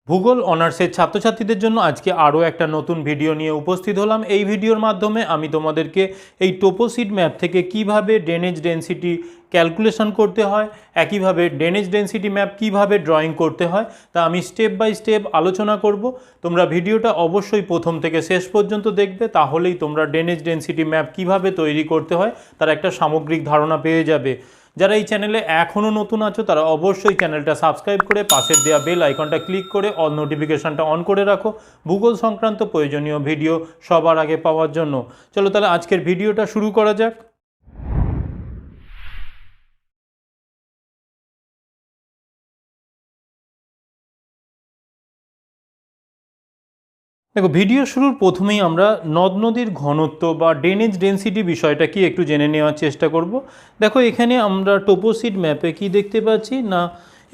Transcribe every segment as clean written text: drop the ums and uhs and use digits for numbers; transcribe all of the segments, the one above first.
ভূগোল অনার্সের ছাত্রছাত্রীদের জন্য আজকে আরও একটা নতুন ভিডিও নিয়ে উপস্থিত হলাম। এই ভিডিওর মাধ্যমে আমি তোমাদেরকে এই টোপোশিট ম্যাপ থেকে কিভাবে ড্রেনেজ ডেন্সিটি ক্যালকুলেশন করতে হয়, একইভাবে ড্রেনেজ ডেন্সিটি ম্যাপ কিভাবে ড্রয়িং করতে হয় তা আমি স্টেপ বাই স্টেপ আলোচনা করব। তোমরা ভিডিওটা অবশ্যই প্রথম থেকে শেষ পর্যন্ত দেখবে, তাহলেই তোমরা ড্রেনেজ ডেন্সিটি ম্যাপ কিভাবে তৈরি করতে হয় তার একটা সামগ্রিক ধারণা পেয়ে যাবে। যারা এই চ্যানেলে এখনও নতুন আছো তারা অবশ্যই চ্যানেলটা সাবস্ক্রাইব করে পাশের দেওয়া বেল আইকনটা ক্লিক করে অল নোটিফিকেশনটা অন করে রাখো ভূগোল সংক্রান্ত প্রয়োজনীয় ভিডিও সবার আগে পাওয়ার জন্য। চলো তাহলে আজকের ভিডিওটা শুরু করা যাক। দেখো, ভিডিও শুরুর প্রথমেই আমরা নদ নদীর ঘনত্ব বা ড্রেনেজ ডেন্সিটি বিষয়টা কি একটু জেনে নেওয়ার চেষ্টা করব। দেখো, এখানে আমরা টোপোশিট ম্যাপে কি দেখতে পাচ্ছি না,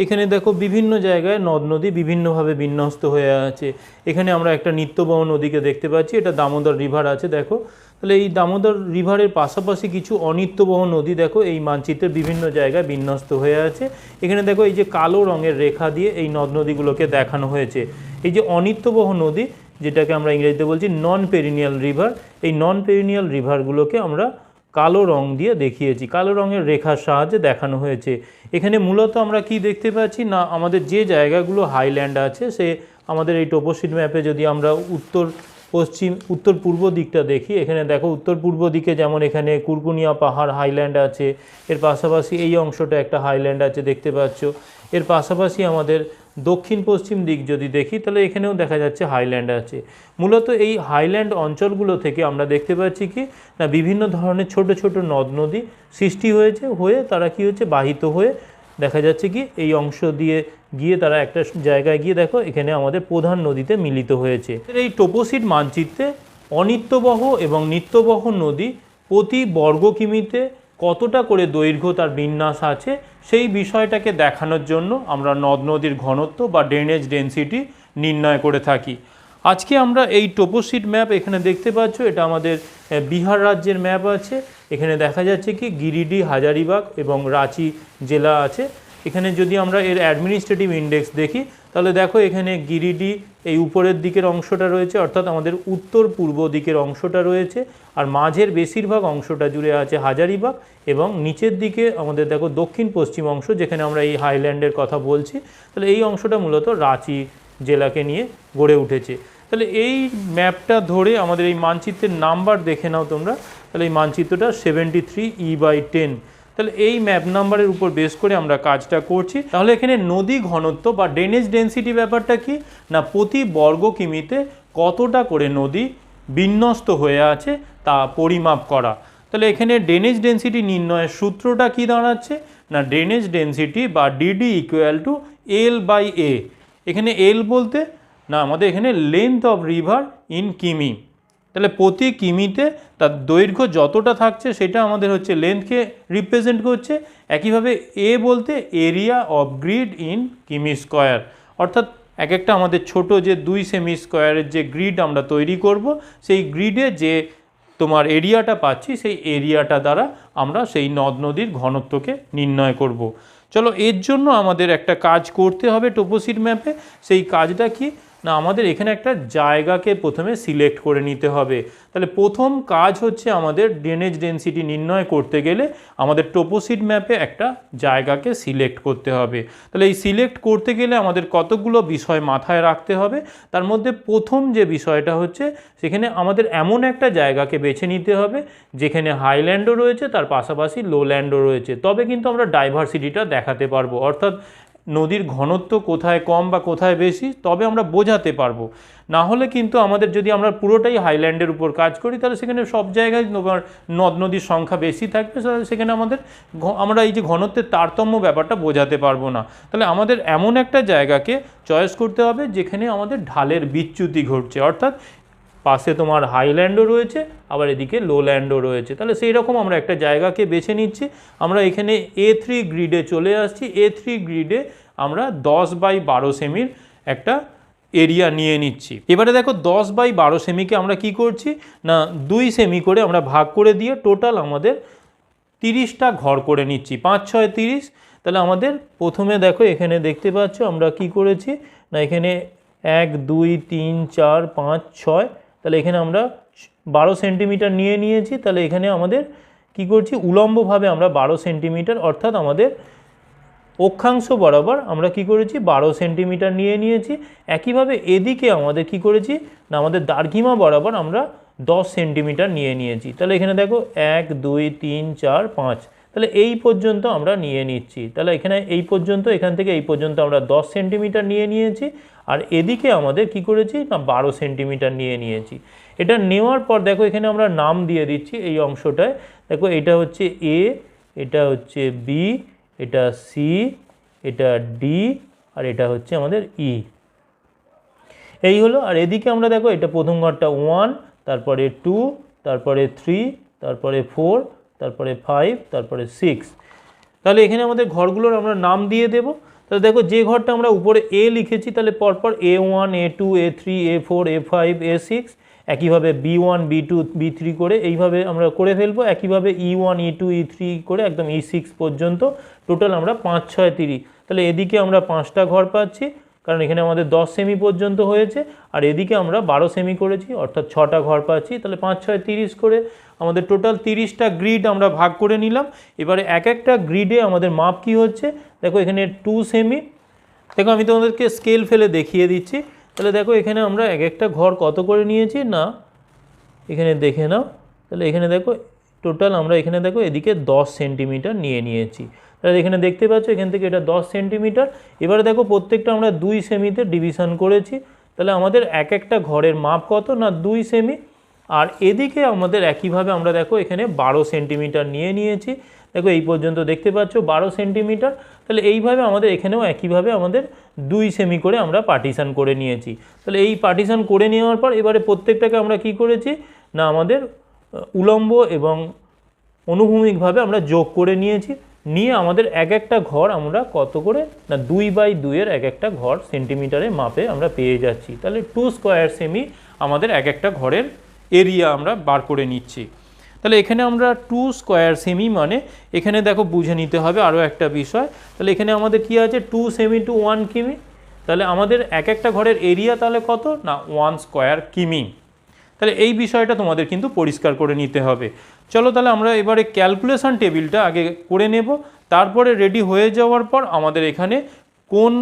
এখানে দেখো বিভিন্ন জায়গায় নদ নদী বিভিন্নভাবে বিন্যস্ত হয়ে আছে। এখানে আমরা একটা নিত্যবহ নদীকে দেখতে পাচ্ছি, এটা দামোদর রিভার আছে। দেখো, তাহলে এই দামোদর রিভারের পাশাপাশি কিছু অনিত্যবহ নদী দেখো এই মানচিত্রের বিভিন্ন জায়গায় বিন্যস্ত হয়ে আছে। এখানে দেখো এই যে কালো রঙের রেখা দিয়ে এই নদ নদীগুলোকে দেখানো হয়েছে। এই যে অনিত্যবহ নদী, যেটাকে আমরা ইংরেজিতে বলছি নন পেরিনিয়াল রিভার, এই নন পেরিনিয়াল রিভারগুলোকে আমরা কালো রং দিয়ে দেখিয়েছি, কালো রঙের রেখার সাহায্যে দেখানো হয়েছে। এখানে মূলত আমরা কি দেখতে পাচ্ছি না, আমাদের যে জায়গাগুলো হাইল্যান্ড আছে সে আমাদের এই টোপোশিট ম্যাপে যদি আমরা উত্তর পূর্ব দিকটা দেখি, এখানে দেখো উত্তর পূর্ব দিকে যেমন এখানে কুরকুনিয়া পাহাড় হাইল্যান্ড আছে, এর পাশাপাশি এই অংশটা একটা হাইল্যান্ড আছে দেখতে পাচ্ছ। এর পাশাপাশি আমাদের দক্ষিণ পশ্চিম দিক যদি দেখি তাহলে এখানেও দেখা যাচ্ছে হাইল্যান্ড আছে। মূলত এই হাইল্যান্ড অঞ্চলগুলো থেকে আমরা দেখতে পাচ্ছি কি না, বিভিন্ন ধরনের ছোট ছোট নদ নদী সৃষ্টি হয়েছে, হয়ে তারা কি হচ্ছে বাহিত হয়ে দেখা যাচ্ছে কি এই অংশ দিয়ে গিয়ে তারা একটা জায়গায় গিয়ে দেখো এখানে আমাদের প্রধান নদীতে মিলিত হয়েছে। এই টোপোশিট মানচিত্রে অনিত্যবহ এবং নিত্যবহ নদী প্রতি বর্গ কিমিতে কতটা করে দৈর্ঘ্য তার বিন্যাস আছে সেই বিষয়টাকে দেখানোর জন্য আমরা নদ নদীর ঘনত্ব বা ড্রেনেজ ডেন্সিটি নির্ণয় করে থাকি। আজকে আমরা এই টোপোশিট ম্যাপ এখানে দেখতে পাচ্ছ, এটা আমাদের বিহার রাজ্যের ম্যাপ আছে। এখানে দেখা যাচ্ছে কি গিরিডি, হাজারিবাগ এবং রাঁচি জেলা আছে। এখানে যদি আমরা এর অ্যাডমিনিস্ট্রেটিভ ইন্ডেক্স দেখি তাহলে দেখো এখানে গিরিডি এই উপরের দিকের অংশটা রয়েছে, অর্থাৎ আমাদের উত্তর পূর্ব দিকের অংশটা রয়েছে, আর মাঝের বেশিরভাগ অংশটা জুড়ে আছে হাজারিবাগ, এবং নিচের দিকে আমাদের দেখো দক্ষিণ পশ্চিম অংশ যেখানে আমরা এই হাইল্যান্ডের কথা বলছি, তাহলে এই অংশটা মূলত রাঁচি জেলাকে নিয়ে গড়ে উঠেছে। তাহলে এই ম্যাপটা ধরে আমাদের এই মানচিত্রের নাম্বার দেখে নাও তোমরা, তাহলে এই মানচিত্রটা 73E/10। তাহলে এই ম্যাপ নাম্বারের উপর বেস করে আমরা কাজটা করছি। তাহলে এখানে নদী ঘনত্ব বা ড্রেনেজ ডেন্সিটি ব্যাপারটা কি না, প্রতি বর্গ কিমিতে কতটা করে নদী বিন্যস্ত হয়ে আছে তা পরিমাপ করা। তাহলে এখানে ড্রেনেজ ডেন্সিটি নির্ণয়ের সূত্রটা কি দাঁড়াচ্ছে না, ড্রেনেজ ডেন্সিটি বা ডিডি = L/A। এখানে এল বলতে না আমাদের এখানে লেন্থ অফ রিভার ইন কিমি, তাহলে প্রতি কিমিতে তার দৈর্ঘ্য যতটা থাকছে সেটা আমাদের হচ্ছে লেন্থকে রিপ্রেজেন্ট করছে। একইভাবে এ বলতে এরিয়া অফ গ্রিড ইন কিমি স্কোয়ার, অর্থাৎ এক একটা আমাদের ছোট যে 2 সেমি স্কোয়ারের যে গ্রিড আমরা তৈরি করব সেই গ্রিডে যে তোমার এরিয়াটা পাচ্ছি সেই এরিয়াটা দ্বারা আমরা সেই নদ নদীর ঘনত্বকে নির্ণয় করব। চলো, এর জন্য আমাদের একটা কাজ করতে হবে টোপোশিট ম্যাপে। সেই কাজটা কি না, আমাদের এখানে একটা জায়গাকে প্রথমে সিলেক্ট করে নিতে হবে। তাহলে প্রথম কাজ হচ্ছে আমাদের ড্রেনেজ ডেন্সিটি নির্ণয় করতে গেলে আমাদের টোপোশিট ম্যাপে একটা জায়গাকে সিলেক্ট করতে হবে। তাহলে এই সিলেক্ট করতে গেলে আমাদের কতগুলো বিষয় মাথায় রাখতে হবে। তার মধ্যে প্রথম যে বিষয়টা হচ্ছে, সেখানে আমাদের এমন একটা জায়গাকে বেছে নিতে হবে যেখানে হাইল্যান্ডও রয়েছে তার পাশাপাশি লোল্যান্ডও রয়েছে, তবে কিন্তু আমরা ডাইভার্সিটিটা দেখাতে পারবো, অর্থাৎ নদীর ঘনত্ব কোথায় কম বা কোথায় বেশি তবে আমরা বোঝাতে পারবো। না হলে কিন্তু আমাদের যদি আমরা পুরোটাই হাইল্যান্ডের উপর কাজ করি তাহলে সেখানে সব জায়গায় নদ নদীর সংখ্যা বেশি থাকবে, সেখানে আমরা এই যে ঘনত্বের তারতম্য ব্যাপারটা বোঝাতে পারবো না। তাহলে আমাদের এমন একটা জায়গাকে চয়েস করতে হবে যেখানে আমাদের ঢালের বিচ্যুতি ঘটছে, অর্থাৎ পাশে তোমার হাইল্যান্ডও রয়েছে আবার এদিকে লোল্যান্ডও রয়েছে। তাহলে সেই রকম আমরা একটা জায়গাকে বেছে নিচ্ছি। আমরা এখানে A3 গ্রিডে চলে আসছি। A3 গ্রিডে আমরা 10/12 সেমির একটা এরিয়া নিয়ে নিচ্ছি। এবারে দেখো 10/12 সেমিকে আমরা কি করছি না 2 সেমি করে আমরা ভাগ করে দিয়ে টোটাল আমাদের 30টা ঘর করে নিচ্ছি, 5 6 30। তাহলে আমাদের প্রথমে দেখো এখানে দেখতে পাচ্ছ আমরা কি করেছি না, এখানে 1 2 3 4 5 6, তাহলে এখানে আমরা 12 সেন্টিমিটার নিয়ে নিয়েছি। তাহলে এখানে আমাদের কি করছি, উলম্বভাবে আমরা 12 সেন্টিমিটার অর্থাৎ আমাদের অক্ষাংশ বরাবর আমরা কি করেছি 12 সেন্টিমিটার নিয়ে নিয়েছি। একইভাবে এদিকে আমাদের কি করেছি না আমাদের দার্ঘিমা বরাবর আমরা 10 সেন্টিমিটার নিয়ে নিয়েছি। তাহলে এখানে দেখো 1 2 3 4 5, তাহলে এই পর্যন্ত আমরা নিয়ে নিচ্ছি। তাহলে এখানে এই পর্যন্ত, এখান থেকে এই পর্যন্ত আমরা 10 সেন্টিমিটার নিয়ে নিয়েছি, আর এদিকে আমাদের কি করেছি না 12 সেন্টিমিটার নিয়ে নিয়েছি। এটা নেওয়ার পর দেখো এখানে আমরা নাম দিয়ে দিচ্ছি এই অংশটায়। দেখো এটা হচ্ছে এ, এটা হচ্ছে বি, এটা সি, এটা ডি, আর এটা হচ্ছে আমাদের ই। এই হলো। আর এদিকে আমরা দেখো এটা প্রথম ঘরটা 1, তারপরে 2, তারপরে 3, তারপরে 4, তারপরে 5, তারপরে 6। তাহলে এখানে আমাদের ঘরগুলোর আমরা নাম দিয়ে দেব। তাহলে দেখো যে ঘরটা আমরা উপরে এ লিখেছি, তাহলে পরপর A1 A2 A3 A4 A5 A6, একইভাবে B1 B2 B3 করে এইভাবে আমরা করে ফেলবো। একইভাবে E1 E2 E3 করে একদম E6 পর্যন্ত টোটাল আমরা 5 6 30। তাহলে এদিকে আমরা 5টা ঘর পাচ্ছি, কারণ এখানে আমাদের 10 সেমি পর্যন্ত হয়েছে, আর এদিকে আমরা 12 সেমি করেছি অর্থাৎ 6টা ঘর পাচ্ছি। তাহলে 5 6 30 করে আমাদের টোটাল 30টা গ্রিড আমরা ভাগ করে নিলাম। এবারে এক একটা গ্রিডে আমাদের মাপ কি হচ্ছে, দেখো এখানে 2 সেমি। দেখো আমি তোমাদেরকে স্কেল ফেলে দেখিয়ে দিচ্ছি। তাহলে দেখো এখানে আমরা এক একটা ঘর কত করে নিয়েছি না এখানে দেখে নাও। তাহলে এখানে দেখো টোটাল আমরা এখানে দেখো এদিকে 10 সেন্টিমিটার নিয়ে নিয়েছি। তাহলে এখানে দেখতে পাচ্ছ এখান থেকে এটা 10 সেন্টিমিটার। এবারে দেখো প্রত্যেকটা আমরা 2 সেমিতে ডিভিশন করেছি। তাহলে আমাদের এক একটা ঘরের মাপ কত না 2 সেমি। আর এদিকে আমাদের একইভাবে আমরা দেখো এখানে 12 সেন্টিমিটার নিয়ে নিয়েছি। দেখো এই পর্যন্ত দেখতে পাচ্ছ 12 সেন্টিমিটার। তাহলে এইভাবে আমাদের এখানেও একইভাবে আমাদের 2 সেমি করে আমরা পার্টিশান করে নিয়েছি। তাহলে এই পার্টিশান করে নেওয়ার পর এবারে প্রত্যেকটাকে আমরা কি করেছি না আমাদের উলম্ব এবং অনুভূমিকভাবে আমরা যোগ করে নিয়েছি। নিয়ে আমাদের এক একটা ঘর আমরা কত করে না 2/2 এর এক একটা ঘর সেন্টিমিটারে মাপে আমরা পেয়ে যাচ্ছি। তাহলে 2 স্কোয়ার সেমি আমাদের এক একটা ঘরের এরিয়া আমরা বার করে নিচ্ছি। তাহলে এখানে আমরা 2 স্কোয়ার সেমি মানে এখানে দেখো বুঝে নিতে হবে আরও একটা বিষয়। তাহলে এখানে আমাদের কি আছে 2 সেমি টু 1 কিমি। তাহলে আমাদের এক একটা ঘরের এরিয়া তাহলে কত না 1 স্কোয়ার কিমি। তাহলে এই বিষয়টা তোমাদের কিন্তু পরিষ্কার করে নিতে হবে। চলো তাহলে আমরা এবারে ক্যালকুলেশন টেবিলটা আগে করে নেব, তারপরে রেডি হয়ে যাওয়ার পর আমাদের এখানে কোন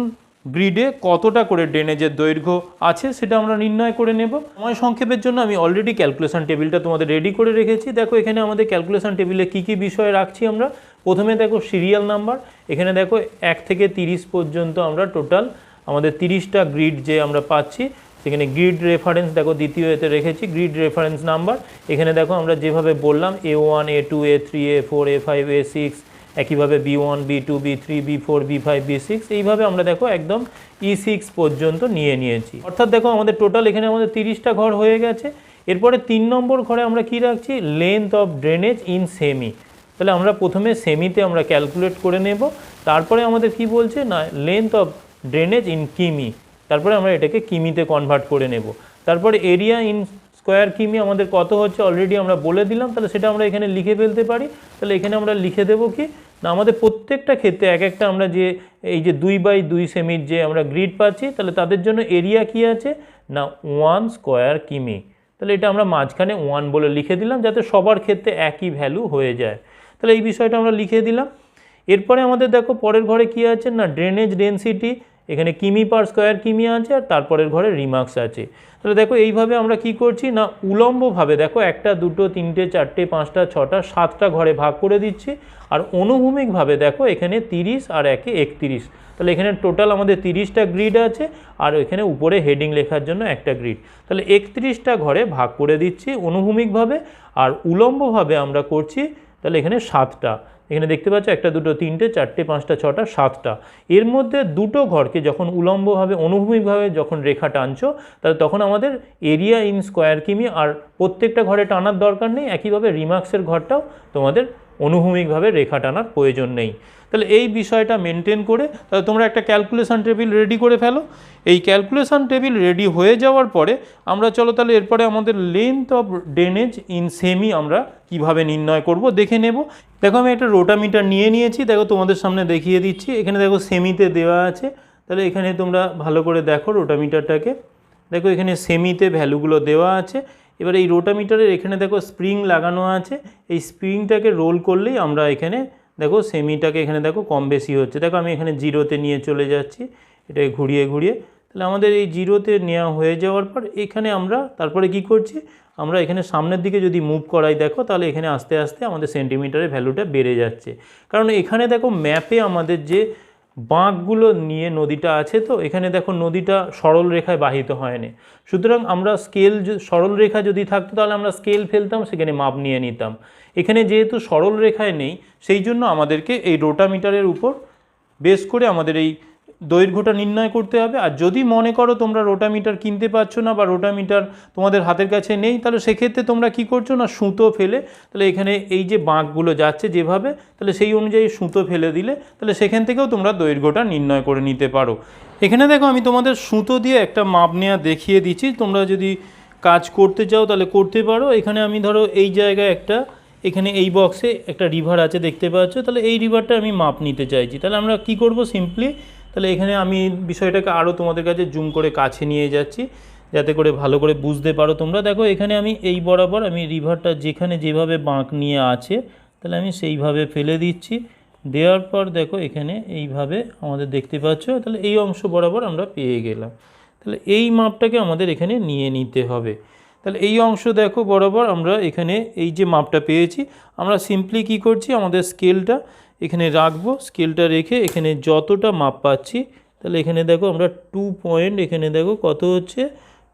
গ্রিডে কতটা করে ড্রেনেজের দৈর্ঘ্য আছে সেটা আমরা নির্ণয় করে নেব। সময় সংক্ষেপের জন্য আমি অলরেডি ক্যালকুলেশন টেবিলটা তোমাদের রেডি করে রেখেছি। দেখো এখানে আমাদের ক্যালকুলেশন টেবিলে কী কী বিষয় রাখছি আমরা। প্রথমে দেখো সিরিয়াল নাম্বার। এখানে দেখো 1 থেকে 30 পর্যন্ত আমরা টোটাল আমাদের 30টা গ্রিড যে আমরা পাচ্ছি, সেখানে গ্রিড রেফারেন্স দেখো দ্বিতীয় এতে রেখেছি গ্রিড রেফারেন্স নাম্বার। এখানে দেখো আমরা যেভাবে বললাম A1 A2 A3 A4 A5 A6, একইভাবে B1 B2 B3 B4 B5 B6, এইভাবে আমরা দেখো একদম E6 পর্যন্ত নিয়ে নিয়েছি। অর্থাৎ দেখো আমাদের টোটাল এখানে আমাদের 30টা ঘর হয়ে গেছে। এরপরে 3 নম্বর ঘরে আমরা কি রাখছি length of drainage in semi. তাহলে আমরা প্রথমে সেমিতে আমরা ক্যালকুলেট করে নেব, তারপরে আমাদের কি বলছে না লেন্থ অফ ড্রেনেজ ইন কিমি, তারপরে আমরা এটাকে কিমিতে কনভার্ট করে নেব। তারপরে এরিয়া ইন স্কোয়ার কিমি আমাদের কত হচ্ছে অলরেডি আমরা বলে দিলাম, তাহলে সেটা আমরা এখানে লিখে ফেলতে পারি। তাহলে এখানে আমরা লিখে দেবো কি না আমাদের প্রত্যেকটা ক্ষেত্রে এক একটা আমরা যে এই যে 2/2 সেমির যে আমরা গ্রিড পাচ্ছি, তাহলে তাদের জন্য এরিয়া কি আছে না 1 স্কোয়ার কিমি। তাহলে এটা আমরা মাঝখানে 1 বলে লিখে দিলাম যাতে সবার ক্ষেত্রে একই ভ্যালু হয়ে যায়। তাহলে এই বিষয়টা আমরা লিখে দিলাম। এরপরে আমাদের দেখো পরের ঘরে কি আছে না ড্রেনেজ ডেনসিটি, এখানে কিমি পার স্কোয়ার কিমি আছে, আর তারপরের ঘরে রিমার্কস আছে। তাহলে দেখো এইভাবে আমরা কি করছি না উলম্বভাবে দেখো 1 2 3 4 5 6 7টা ঘরে ভাগ করে দিচ্ছি। আর অনুভূমিকভাবে দেখো এখানে 30 আর 1 31। তাহলে এখানে টোটাল আমাদের 30টা গ্রিড আছে, আর এখানে উপরে হেডিং লেখার জন্য একটা গ্রিড। তাহলে 31টা ঘরে ভাগ করে দিচ্ছি অনুভূমিকভাবে, আর উলম্বভাবে আমরা করছি তাহলে এখানে 7টা। এখানে দেখতে পাচ্ছ 1 2 3 4 5 6 7টা। এর মধ্যে 2টো ঘরকে যখন উলম্বভাবে অনুভূমিকভাবে যখন রেখা টানছো, তাহলে তখন আমাদের এরিয়া ইন স্কোয়ার কিমি আর প্রত্যেকটা ঘরে টানার দরকার নেই। একইভাবে রিমার্কসের ঘরটাও তোমাদের অনুভূমিকভাবে রেখা টানার প্রয়োজন নেই। তাহলে এই বিষয়টা মেনটেন করে তাহলে তোমরা একটা ক্যালকুলেশন টেবিল রেডি করে ফেলো। এই ক্যালকুলেশন টেবিল রেডি হয়ে যাওয়ার পরে আমরা চলো তাহলে এরপরে আমাদের length of drainage in semi আমরা কিভাবে নির্ণয় করব দেখে নেব। দেখো আমি একটা রোটামিটার নিয়ে নিয়েছি, দেখো তোমাদের সামনে দেখিয়ে দিচ্ছি। এখানে দেখো সেমিতে দেওয়া আছে। তাহলে এখানে তোমরা ভালো করে দেখো রোটামিটারটাকে, দেখো এখানে সেমিতে ভ্যালুগুলো দেওয়া আছে। এবার এই রোটামিটারের এখানে দেখো স্প্রিং লাগানো আছে, এই স্প্রিংটাকে রোল করলেই আমরা এখানে দেখো সেমিটাকে এখানে দেখো কম বেশি হচ্ছে। দেখো আমি এখানে জিরোতে নিয়ে চলে যাচ্ছি, এটাকে ঘুরিয়ে ঘুরিয়ে। তাহলে আমাদের এই জিরোতে নেওয়া হয়ে যাওয়ার পর এখানে আমরা তারপরে কি করছি, আমরা এখানে সামনের দিকে যদি মুভ করাই দেখো, তাহলে এখানে আস্তে আস্তে আমাদের সেন্টিমিটারের ভ্যালুটা বেড়ে যাচ্ছে। কারণ এখানে দেখো ম্যাপে আমাদের যে বাঁকগুলো নিয়ে নদীটা আছে, তো এখানে দেখো নদীটা সরল রেখায় বাহিত হয়নি। সুতরাং আমরা স্কেল সরল রেখা যদি থাকতো তাহলে আমরা স্কেল ফেলতাম, সেখানে মাপ নিয়ে নিতাম। এখানে যেহেতু সরল রেখায় নেই, সেই জন্য আমাদেরকে এই রোটামিটারের উপর বেস করে আমাদের এই দৈর্ঘ্যটা নির্ণয় করতে হবে। আর যদি মনে করো তোমরা রোটামিটার কিনতে পারছো না বা রোটামিটার তোমাদের হাতের কাছে নেই, তাহলে সেক্ষেত্রে তোমরা কি করছো না, সুতো ফেলে তাহলে এখানে এই যে বাঁকগুলো যাচ্ছে যেভাবে, তাহলে সেই অনুযায়ী সুতো ফেলে দিলে তাহলে সেখান থেকেও তোমরা দৈর্ঘ্যটা নির্ণয় করে নিতে পারো। এখানে দেখো আমি তোমাদের সুতো দিয়ে একটা মাপ নেওয়া দেখিয়ে দিচ্ছি, তোমরা যদি কাজ করতে চাও তাহলে করতে পারো। এখানে আমি ধরো এই জায়গায় একটা, এখানে এই বক্সে একটা রিভার আছে দেখতে পাচ্ছ, তাহলে এই রিভারটা আমি মাপ নিতে চাইছি। তাহলে আমরা কি করব, সিম্পলি তাহলে এখানে আমি বিষয়টাকে আরও তোমাদের কাছে জুম করে কাছে নিয়ে যাচ্ছি, যাতে করে ভালো করে বুঝতে পারো তোমরা। দেখো এখানে আমি এই বরাবর আমি রিভারটা যেখানে যেভাবে বাঁক নিয়ে আছে, তাহলে আমি সেইভাবে ফেলে দিচ্ছি। দেওয়ার পর দেখো এখানে এইভাবে আমাদের দেখতে পাচ্ছ, তাহলে এই অংশ বরাবর আমরা পেয়ে গেলাম। তাহলে এই মাপটাকে আমাদের এখানে নিয়ে নিতে হবে। তাহলে এই অংশ দেখো বরাবর আমরা এখানে এই যে মাপটা পেয়েছি, আমরা সিম্পলি কি করছি, আমাদের স্কেলটা এখানে রাখবো, স্কেলটা রেখে এখানে যতটা মাপ পাচ্ছি, তাহলে এখানে দেখো আমরা 2 পয়েন্ট, এখানে দেখো কত হচ্ছে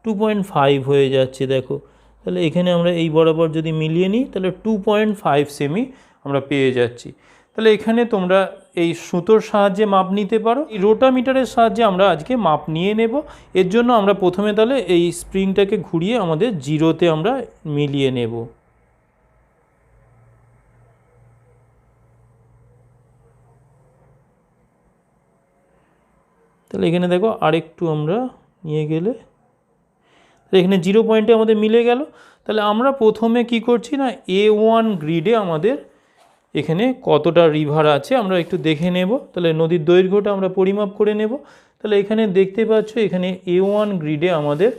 2.5 হয়ে যাচ্ছে দেখো। তাহলে এখানে আমরা এই বরাবর যদি মিলিয়ে নিই, তাহলে 2.5 সেমি আমরা পেয়ে যাচ্ছি। তাহলে এখানে তোমরা এই সুতোর সাহায্যে মাপ নিতে পারো। এই রোটামিটারের সাহায্যে আমরা আজকে মাপ নিয়ে নেব। এর জন্য আমরা প্রথমে তাহলে এই স্প্রিংটাকে ঘুরিয়ে আমাদের জিরোতে আমরা মিলিয়ে নেব। তাহলে এখানে দেখো আরেকটু আমরা নিয়ে গেলে এখানে 0 পয়েন্টে আমাদের মিলে গেল। তাহলে আমরা প্রথমে কি করছি না, A1 গ্রিডে আমাদের এখানে কতটা রিভার আছে আমরা একটু দেখে নেব। তাহলে নদীর দৈর্ঘ্যটা আমরা পরিমাপ করে নেব। তাহলে এখানে দেখতে পাচ্ছ এখানে A1 গ্রিডে আমাদের,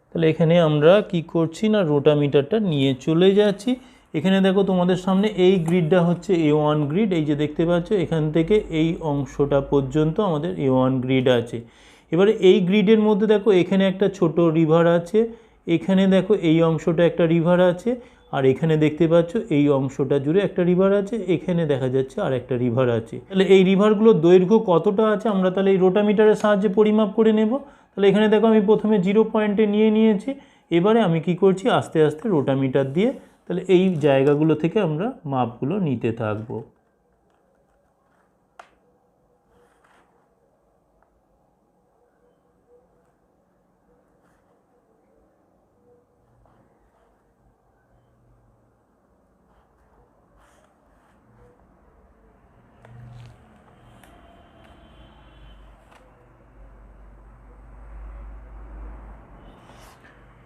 তাহলে এখানে আমরা কি করছি না, রোটামিটারটা নিয়ে চলে যাচ্ছি। এখানে দেখো তোমাদের সামনে এই গ্রিডটা হচ্ছে A1 গ্রিড, এই যে দেখতে পাচ্ছ এখান থেকে এই অংশটা পর্যন্ত আমাদের A1 গ্রিড আছে। এবারে এই গ্রিডের মধ্যে দেখো এখানে একটা ছোট রিভার আছে, এখানে দেখো এই অংশটা একটা রিভার আছে, আর এখানে দেখতে পাচ্ছ এই অংশটা জুড়ে একটা রিভার আছে, এখানে দেখা যাচ্ছে আর একটা রিভার আছে। তাহলে এই রিভারগুলোর দৈর্ঘ্য কতটা আছে আমরা তাহলে এই রোটামিটারের সাহায্যে পরিমাপ করে নেব। তাহলে এখানে দেখো আমি প্রথমে 0 পয়েন্টে নিয়ে নিয়েছি, এবারে আমি কি করছি, আস্তে আস্তে রোটামিটার দিয়ে তাহলে এই জায়গাগুলো থেকে আমরা মাপগুলো নিতে থাকবো।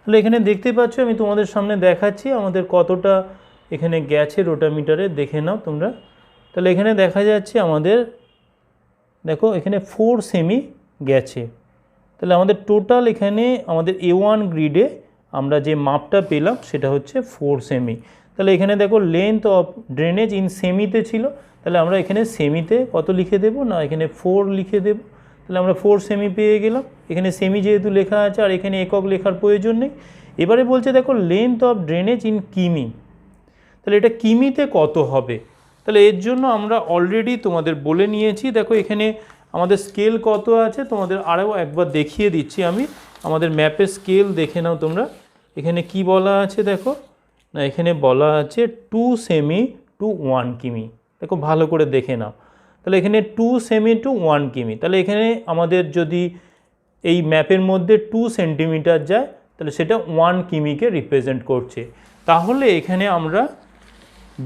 তাহলে এখানে দেখতে পাচ্ছ আমি তোমাদের সামনে দেখাচ্ছি আমাদের কতটা এখানে গেছে রোটামিটারে, দেখে নাও তোমরা। তাহলে এখানে দেখা যাচ্ছে আমাদের দেখো এখানে 4 সেমি গেছে। তাহলে আমাদের টোটাল এখানে আমাদের A1 গ্রিডে আমরা যে মাপটা পেলাম সেটা হচ্ছে 4 সেমি। তাহলে এখানে দেখো লেন্থ অফ ড্রেনেজ ইন সেমিতে ছিল, তাহলে আমরা এখানে সেমিতে কত লিখে দেব না, এখানে 4 লিখে দেব। তাহলে আমরা 4 সেমি পেয়ে গেলাম। এখানে সেমি যেহেতু লেখা আছে আর এখানে একক লেখার প্রয়োজন নেই। এবারে বলছে দেখো লেন্থ অফ ড্রেনেজ ইন কিমি, তাহলে এটা কিমিতে কত হবে। তাহলে এর জন্য আমরা অলরেডি তোমাদের বলে নিয়েছি। দেখো এখানে আমাদের স্কেল কত আছে তোমাদের আরও একবার দেখিয়ে দিচ্ছি আমি। আমাদের ম্যাপের স্কেল দেখে নাও তোমরা। এখানে কি বলা আছে দেখো না, এখানে বলা আছে 2 সেমি টু 1 কিমি। দেখো ভালো করে দেখে নাও। তাহলে এখানে 2 সেমি টু 1 কিমি, তাহলে এখানে আমাদের যদি এই ম্যাপের মধ্যে 2 সেন্টিমিটার যায় তাহলে সেটা 1 কিমিকে রিপ্রেজেন্ট করছে। তাহলে এখানে আমরা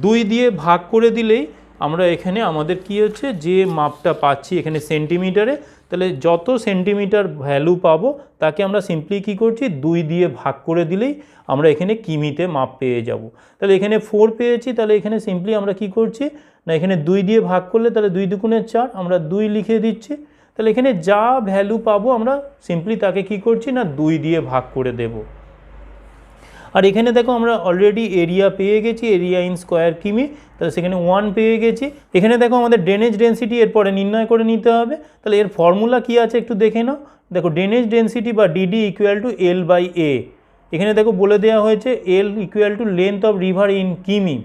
2 দিয়ে ভাগ করে দিলেই আমরা এখানে আমাদের কি হচ্ছে যে মাপটা পাচ্ছি এখানে সেন্টিমিটারে, তাহলে যত সেন্টিমিটার ভ্যালু পাবো তাকে আমরা সিম্পলি কী করছি 2 দিয়ে ভাগ করে দিলেই আমরা এখানে কিমিতে মাপ পেয়ে যাব। তাহলে এখানে 4 পেয়েছি, তাহলে এখানে সিম্পলি আমরা কি করছি না এখানে 2 দিয়ে ভাগ করলে তাহলে 2 দুগুণে 4, আমরা 2 লিখে দিচ্ছি। তাহলে এখানে যা ভ্যালু পাবো আমরা সিম্পলি তাকে কি করছি না 2 দিয়ে ভাগ করে দেব। আর এখানে দেখো আমরা অলরেডি এরিয়া পেয়ে গেছি, এরিয়া ইন স্কোয়ার কিমি, তাহলে সেখানে 1 পেয়ে গেছি। এখানে দেখো আমাদের ড্রেনেজ ডেন্সিটি এরপরে নির্ণয় করে নিতে হবে। তাহলে এর ফর্মুলা কি আছে একটু দেখে নাও। দেখো ড্রেনেজ ডেন্সিটি বা DD equal to L by A. এখানে দেখো বলে দেওয়া হয়েছে L equal to length of river in কিমি,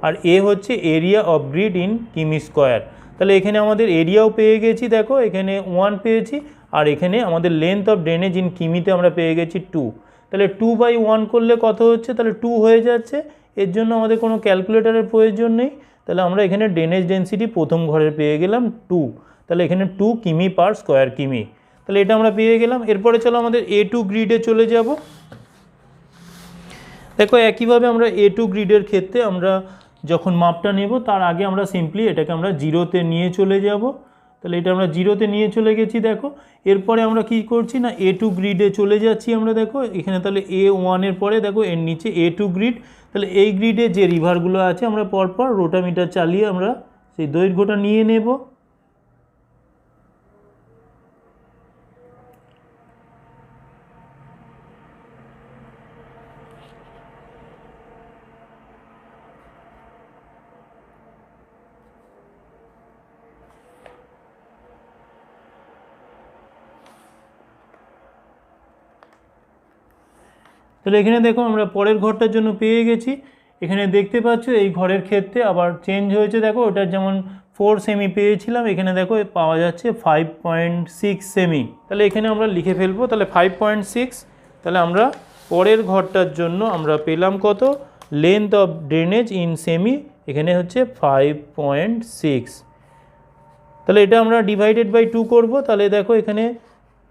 আর এ হচ্ছে এরিয়া অফ গ্রিড ইন কিমি স্কোয়ার। তাহলে এখানে আমাদের এরিয়াও পেয়ে গেছি, দেখো এখানে 1 পেয়েছি, আর এখানে আমাদের লেন্থ অফ ড্রেনেজ ইন কিমিতে আমরা পেয়ে গেছি 2। তাহলে 2/1 করলে কত হচ্ছে, তাহলে 2 হয়ে যাচ্ছে। এর জন্য আমাদের কোনো ক্যালকুলেটারের প্রয়োজন নেই। তাহলে আমরা এখানে ড্রেনেজ ডেন্সিটি প্রথম ঘরের পেয়ে গেলাম 2। তাহলে এখানে 2 কিমি পার স্কোয়ার কিমি, তাহলে এটা আমরা পেয়ে গেলাম। এরপরে চলো আমাদের A2 গ্রিডে চলে যাব। দেখো একইভাবে আমরা A2 গ্রিডের ক্ষেত্রে আমরা যখন মাপটা নেব তার আগে আমরা সিম্পলি এটাকে আমরা 0-তে নিয়ে চলে যাব। তাহলে এটা আমরা 0-তে নিয়ে চলে গেছি। দেখো এরপরে আমরা কি করছি না A2 গ্রিডে চলে যাচ্ছি আমরা। দেখো এখানে তাহলে A1 এর পরে দেখো এর নিচে A2 গ্রিড। তাহলে এই গ্রিডে যে রিভারগুলো আছে আমরা পরপর রোটামিটার চালিয়ে আমরা সেই দৈর্ঘ্যটা নিয়ে নেব। তাহলে এখানে দেখো আমরা পরের ঘরটার জন্য পেয়ে গেছি। এখানে দেখতে পাচ্ছ এই ঘরের ক্ষেত্রে আবার চেঞ্জ হয়েছে। দেখো ওটার যেমন 4 সেমি পেয়েছিলাম, এখানে দেখো পাওয়া যাচ্ছে 5.6 সেমি। তাহলে এখানে আমরা লিখে ফেলবো তাহলে 5.6। তাহলে আমরা পরের ঘরটার জন্য আমরা পেলাম কত, length of drainage in semi এখানে হচ্ছে 5.6। তাহলে এটা আমরা ডিভাইডেড বাই 2 করব। তাহলে দেখো এখানে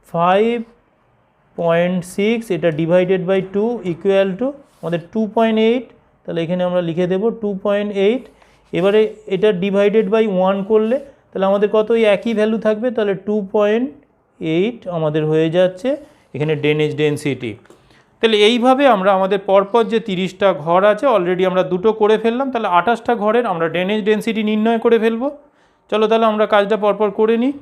5.6 এটা ডিভাইডেড বাই 2 ইকুয়াল টু আমাদের 2.8। তাহলে এখানে আমরা লিখে দেব 2.8। এবারে এটা ডিভাইডেড বাই 1 করলে তাহলে আমাদের কত একই ভ্যালু থাকবে। তাহলে 2.8 আমাদের হয়ে যাচ্ছে এখানে ড্রেনেজ ডেন্সিটি। তাহলে এইভাবে আমরা আমাদের পরপর যে 30টা ঘর আছে অলরেডি আমরা দুটো করে ফেললাম। তাহলে 28টা ঘরের আমরা ড্রেনেজ ডেন্সিটি নির্ণয় করে ফেলবো। চলো তাহলে আমরা কাজটা পরপর করে নিই।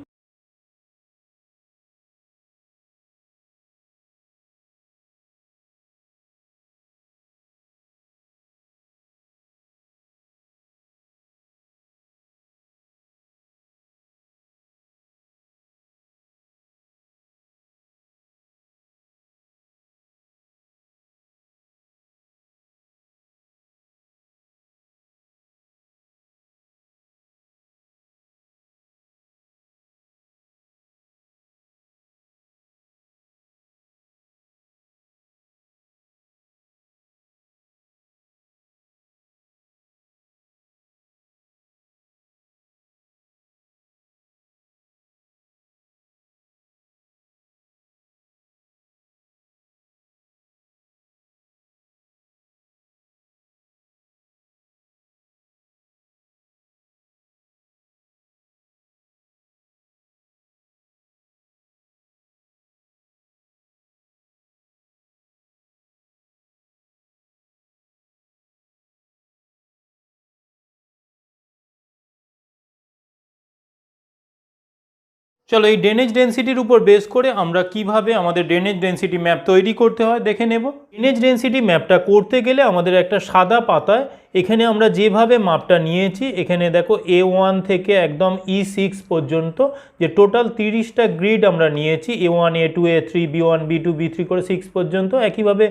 চলো এই ড্রেনেজ ডেন্সিটির উপর বেস করে আমরা কিভাবে আমাদের ড্রেনেজ ডেন্সিটি ম্যাপ তৈরি করতে হয় দেখে নেব। ড্রেনেজ ডেন্সিটি ম্যাপটা করতে গেলে আমাদের একটা সাদা পাতায় এখানে আমরা যেভাবে মাপটা নিয়েছি এখানে দেখো A1 থেকে একদম E6 পর্যন্ত যে টোটাল 30টা গ্রিড আমরা নিয়েছি, A1 A2 A3 B1 B2 B3 করে 6 পর্যন্ত। একইভাবে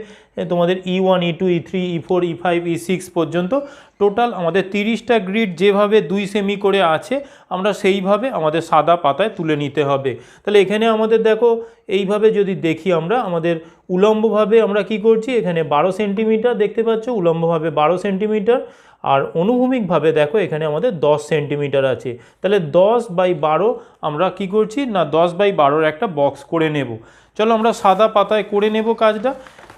তোমাদের E1 E2 E3 E4 E5 E6 পর্যন্ত টোটাল আমাদের 30টা গ্রিড যেভাবে 2 সেমি করে আছে আমরা সেইভাবে আমাদের সাদা পাতায় তুলে নিতে হবে। তাহলে এখানে আমাদের দেখো এইভাবে যদি দেখি আমরা আমাদের উলম্বভাবে আমরা কি করছি, এখানে 12 সেন্টিমিটার দেখতে পাচ্ছ, উলম্বভাবে 12 সেন্টিমিটার, আর অনুভূমিকভাবে দেখো এখানে আমাদের 10 সেন্টিমিটার আছে। তাহলে 10/12 আমরা কি করছি না 10/12 একটা বক্স করে নেব। চলো আমরা সাদা পাতায় করে নেব কাজটা।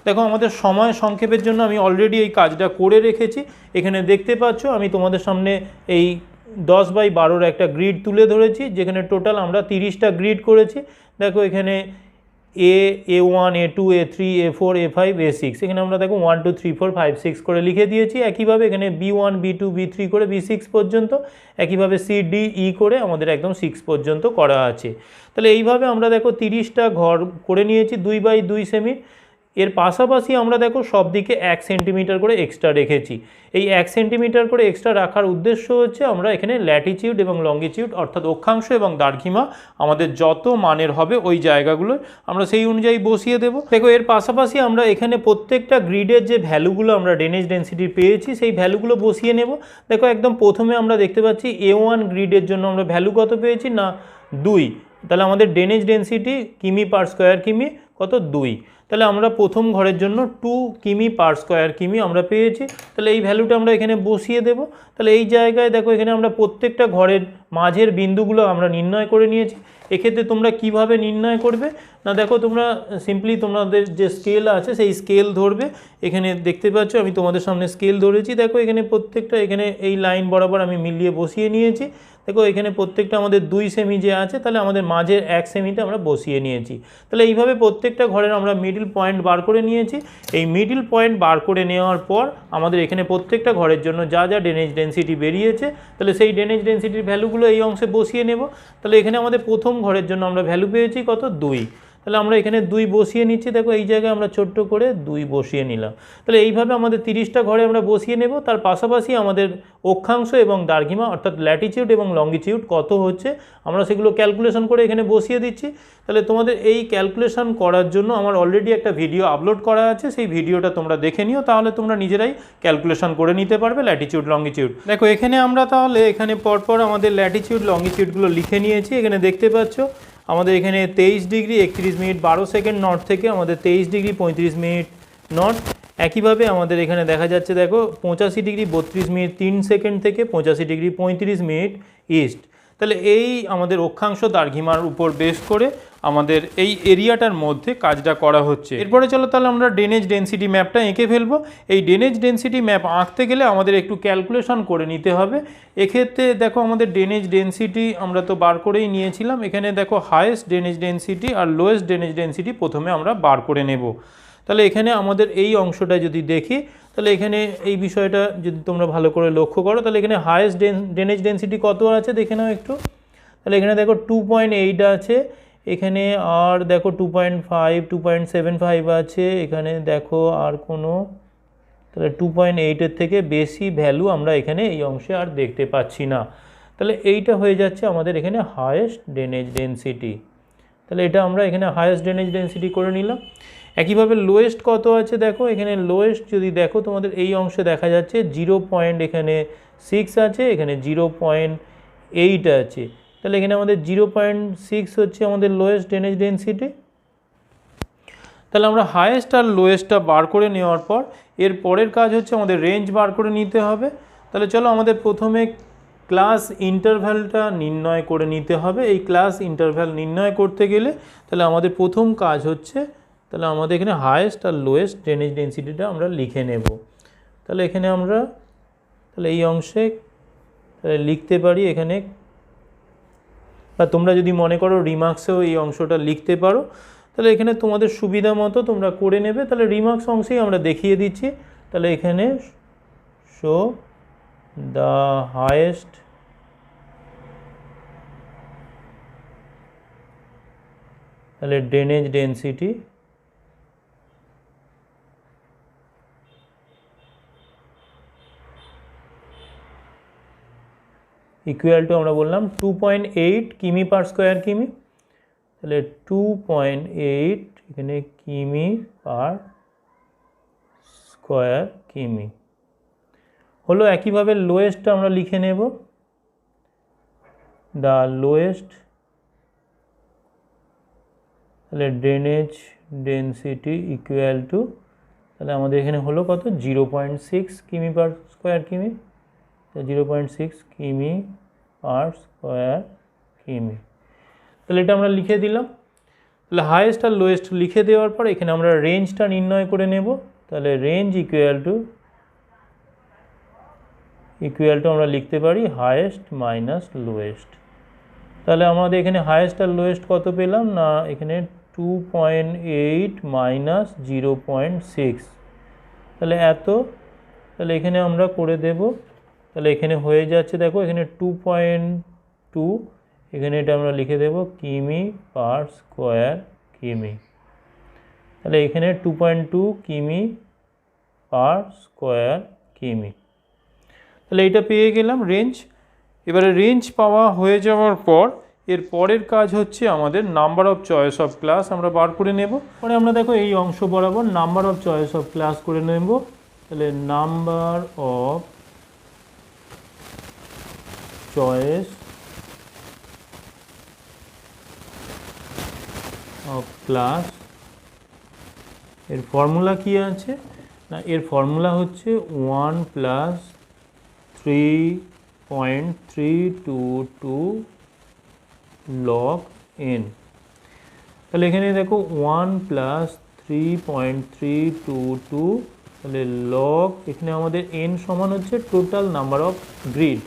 দেখো আমাদের সময় সংক্ষেপের জন্য আমি অলরেডি এই কাজটা করে রেখেছি। এখানে দেখতে পাচ্ছ আমি তোমাদের সামনে এই 10/12 একটা গ্রিড তুলে ধরেছি, যেখানে টোটাল আমরা 30টা গ্রিড করেছি। দেখো এখানে A1 A2 A3 A4 A5 A6, এখানে আমরা দেখো 1 2 3 4 5 6 করে লিখে দিয়েছি। একইভাবে এখানে B1 B2 B3 করে B6 পর্যন্ত, একইভাবে C D E করে আমাদের একদম 6 পর্যন্ত করা আছে। তাহলে এইভাবে আমরা দেখো 30টা ঘর করে নিয়েছি 2/2 সেমি। এর পাশাপাশি আমরা দেখো সব দিকে 1 সেন্টিমিটার করে এক্সট্রা রেখেছি। এই 1 সেন্টিমিটার করে এক্সট্রা রাখার উদ্দেশ্য হচ্ছে আমরা এখানে ল্যাটিটিউড এবং লঙ্গিটিউড অর্থাৎ অক্ষাংশ এবং দ্রাঘিমা আমাদের যত মানের হবে ওই জায়গাগুলো আমরা সেই অনুযায়ী বসিয়ে দেব। দেখো এর পাশাপাশি আমরা এখানে প্রত্যেকটা গ্রিডের যে ভ্যালুগুলো আমরা ড্রেনেজ ডেন্সিটি পেয়েছি সেই ভ্যালুগুলো বসিয়ে নেব। দেখো একদম প্রথমে আমরা দেখতে পাচ্ছি A1 গ্রিডের জন্য আমরা ভ্যালু কত পেয়েছি না 2, তাহলে আমাদের ড্রেনেজ ডেন্সিটি কিমি পার স্কোয়ার কিমি কত 2, তাহলে আমরা প্রথম ঘরের জন্য 2 কিমি পার স্কোয়ার কিমি আমরা পেয়েছি। তাহলে এই ভ্যালুটা আমরা এখানে বসিয়ে দেব। তাহলে এই জায়গায় দেখো এখানে আমরা প্রত্যেকটা ঘরের মাঝের বিন্দুগুলো আমরা নির্ণয় করে নিয়েছি। এক্ষেত্রে তোমরা কিভাবে নির্ণয় করবে না, দেখো তোমরা সিম্পলি তোমাদের যে স্কেল আছে সেই স্কেল ধরবে। এখানে দেখতে পাচ্ছ আমি তোমাদের সামনে স্কেল ধরেছি। দেখো এখানে প্রত্যেকটা এখানে এই লাইন বরাবর আমি মিলিয়ে বসিয়ে নিয়েছি। দেখো এখানে প্রত্যেকটা আমাদের 2 সেমি যে আছে, তাহলে আমাদের মাঝের 1 সেমিতে আমরা বসিয়ে নিয়েছি। তাহলে এইভাবে প্রত্যেকটা ঘরের আমরা মিডল পয়েন্ট বার করে নিয়েছি। এই মিডল পয়েন্ট বার করে নেওয়ার পর আমাদের এখানে প্রত্যেকটা ঘরের জন্য যা যা ড্রেনেজ ডেন্সিটি বেরিয়েছে, তাহলে সেই ড্রেনেজ ডেন্সিটির ভ্যালুগুলো এই অংশে বসিয়ে নেব। তাহলে এখানে আমাদের প্রথম ঘরের জন্য আমরা ভ্যালু পেয়েছি কত 2, তাহলে আমরা এখানে 2 বসিয়ে নিচ্ছি। দেখো এই জায়গায় আমরা ছোট্ট করে 2 বসিয়ে নিলাম। তাহলে এইভাবে আমাদের 30টা ঘরে আমরা বসিয়ে নেব। তার পাশাপাশি আমাদের অক্ষাংশ এবং দ্রাঘিমা অর্থাৎ ল্যাটিটিউড এবং লঙ্গিটিউড কত হচ্ছে আমরা সেগুলো ক্যালকুলেশন করে এখানে বসিয়ে দিচ্ছি। তাহলে তোমাদের এই ক্যালকুলেশন করার জন্য আমার অলরেডি একটা ভিডিও আপলোড করা আছে, সেই ভিডিওটা তোমরা দেখে নিও, তাহলে তোমরা নিজেরাই ক্যালকুলেশন করে নিতে পারবে ল্যাটিটিউড লঙ্গিটিউড। দেখো এখানে আমরা তাহলে এখানে পরপর আমাদের ল্যাটিটিউড লঙ্গিটিউডগুলো লিখে নিয়েছি। এখানে দেখতে পাচ্ছ আমাদের এখানে 23 ডিগ্রি 31 মিনিট 12 সেকেন্ড নর্থ থেকে আমাদের 23 ডিগ্রি 35 মিনিট নর্থ। একইভাবে আমাদের এখানে দেখা যাচ্ছে দেখো 85 ডিগ্রি 32 মিনিট 3 সেকেন্ড থেকে 85 ডিগ্রি 35 মিনিট ইস্ট। তাহলে এই আমাদের অক্ষাংশ দ্রাঘিমার উপর বেস করে আমাদের এই এরিয়াটার মধ্যে কাজটা করা হচ্ছে। এরপরে চলো তাহলে আমরা ড্রেনেজ ডেন্সিটি ম্যাপটা এঁকে ফেলবো। এই ড্রেনেজ ডেন্সিটি ম্যাপ আঁকতে গেলে আমাদের একটু ক্যালকুলেশন করে নিতে হবে। এক্ষেত্রে দেখো আমাদের ড্রেনেজ ডেন্সিটি আমরা তো বার করেই নিয়েছিলাম। এখানে দেখো হাইয়েস্ট ড্রেনেজ ডেন্সিটি আর লোয়েস্ট ড্রেনেজ ডেন্সিটি প্রথমে আমরা বার করে নেব। তাহলে এখানে আমাদের এই অংশটা যদি দেখি, তাহলে এখানে এই বিষয়টা যদি তোমরা ভালো করে লক্ষ্য করো, তাহলে এখানে হাইয়েস্ট ড্রেনেজ ডেন্সিটি কত আছে দেখে নাও একটু। তাহলে এখানে দেখো 2.8 আছে, এখানে আর দেখো 2.5 2.75 আছে, এখানে দেখো আর কোনো, তাহলে 2.8-এর থেকে বেশি ভ্যালু আমরা এখানে এই অংশে আর দেখতে পাচ্ছি না। তাহলে এইটা হয়ে যাচ্ছে আমাদের এখানে হাইয়েস্ট ড্রেনেজ ডেন্সিটি। তাহলে এটা আমরা এখানে হাইয়েস্ট ড্রেনেজ ডেন্সিটি করে নিলাম। একইভাবে লোয়েস্ট কত আছে দেখো, এখানে লোয়েস্ট যদি দেখো তোমাদের এই অংশে দেখা যাচ্ছে 0.6 আছে, এখানে 0.8 আছে। তাহলে এখানে আমাদের 0.6 হচ্ছে আমাদের লোয়েস্ট ড্রেনেজ ডেন্সিটি। তাহলে আমরা হাইয়েস্ট আর লোয়েস্টটা বার করে নেওয়ার পর এর পরের কাজ হচ্ছে আমাদের রেঞ্জ বার করে নিতে হবে। তাহলে চলো আমাদের প্রথমে ক্লাস ইন্টারভ্যালটা নির্ণয় করে নিতে হবে। এই ক্লাস ইন্টারভ্যাল নির্ণয় করতে গেলে তাহলে আমাদের প্রথম কাজ হচ্ছে, তাহলে আমাদের এখানে হাইয়েস্ট আর লোয়েস্ট ড্রেনেজ ডেন্সিটিটা আমরা লিখে নেব। তাহলে এখানে আমরা তাহলে এই অংশে তাহলে লিখতে পারি এখানে, বা তোমরা যদি মনে করো রিমার্কসেও এই অংশটা লিখতে পারো, তাহলে এখানে তোমাদের সুবিধা মতো তোমরা করে নেবে। তাহলে রিমার্কস অংশেই আমরা দেখিয়ে দিচ্ছি। তাহলে এখানে শো দ্য হাইয়েস্ট তাহলে ড্রেনেজ ডেন্সিটি ইকুয়াল টু আমরা বললাম 2.8 কিমি পার স্কোয়ার কিমি। তাহলে 2.8 এখানে কিমি পার স্কোয়ার কিমি হলো। একইভাবে লোয়েস্টটা আমরা লিখে নেব, দ্য লোয়েস্ট তাহলে ড্রেনেজ ডেন্সিটি ইকুয়াল টু, তাহলে আমাদের এখানে হলো কত 0.6 কিমি পার স্কোয়ার কিমি, 0.6 কিমি পার স্কোয়ার কিমি। তাহলে এটা আমরা লিখে দিলাম। তাহলে হাইয়েস্ট আর লোয়েস্ট লিখে দেওয়ার পর এখানে আমরা রেঞ্জটা নির্ণয় করে নেব। তাহলে রেঞ্জ ইকুয়াল টু আমরা লিখতে পারি হায়েস্ট মাইনাস লোয়েস্ট। তাহলে আমাদের এখানে হায়েস্ট আর লোয়েস্ট কত পেলাম না, এখানে 2.8 মাইনাস 0.6, তাহলে এত। তাহলে এখানে আমরা করে দেব, তাহলে এখানে হয়ে যাচ্ছে দেখো এখানে 2.2, এখানে এটা আমরা লিখে দেব কিমি পার স্কোয়ার কিমি। তাহলে এখানে 2.2 কিমি পার স্কোয়ার কিমি। তাহলে এটা পেয়ে গেলাম রেঞ্জ। এবারে রেঞ্জ পাওয়া হয়ে যাওয়ার পর এর পরের কাজ হচ্ছে আমাদের number of choice of class আমরা বার করে নেব। পরে আমরা দেখো এই অংশ বরাবর number of choice of class করে নেব। তাহলে number of choice of class, এর ফর্মুলা কি আছে না, এর ফর্মুলা হচ্ছে 1 প্লাস 3.322 log n। তাহলে এখানে দেখো 1 প্লাস 3.322, তাহলে লগ এখানে আমাদের n সমান হচ্ছে টোটাল নাম্বার অফ গ্রিড,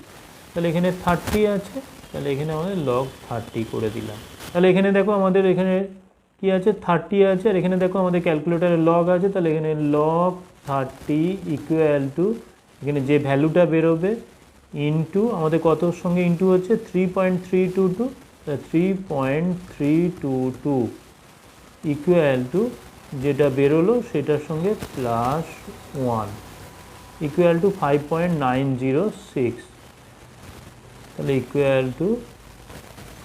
তাহলে এখানে 30 আছে, তাহলে এখানে আমাদের লগ 30 করে দিলাম। তাহলে এখানে দেখো আমাদের এখানে কি আছে 30 আছে, আর এখানে দেখো আমাদের ক্যালকুলেটারে লগ আছে, তাহলে এখানে লগ 30 ইকুয়াল টু এখানে যে ভ্যালুটা বেরোবে ইন্টু আমাদের কতর সঙ্গে ইন্টু হচ্ছে 3.322, 3.322 ইকুয়াল টু যেটা বেরোলো সেটার সঙ্গে প্লাস 1 ইকুয়াল টু 5.906, তাহলে ইকুয়াল টু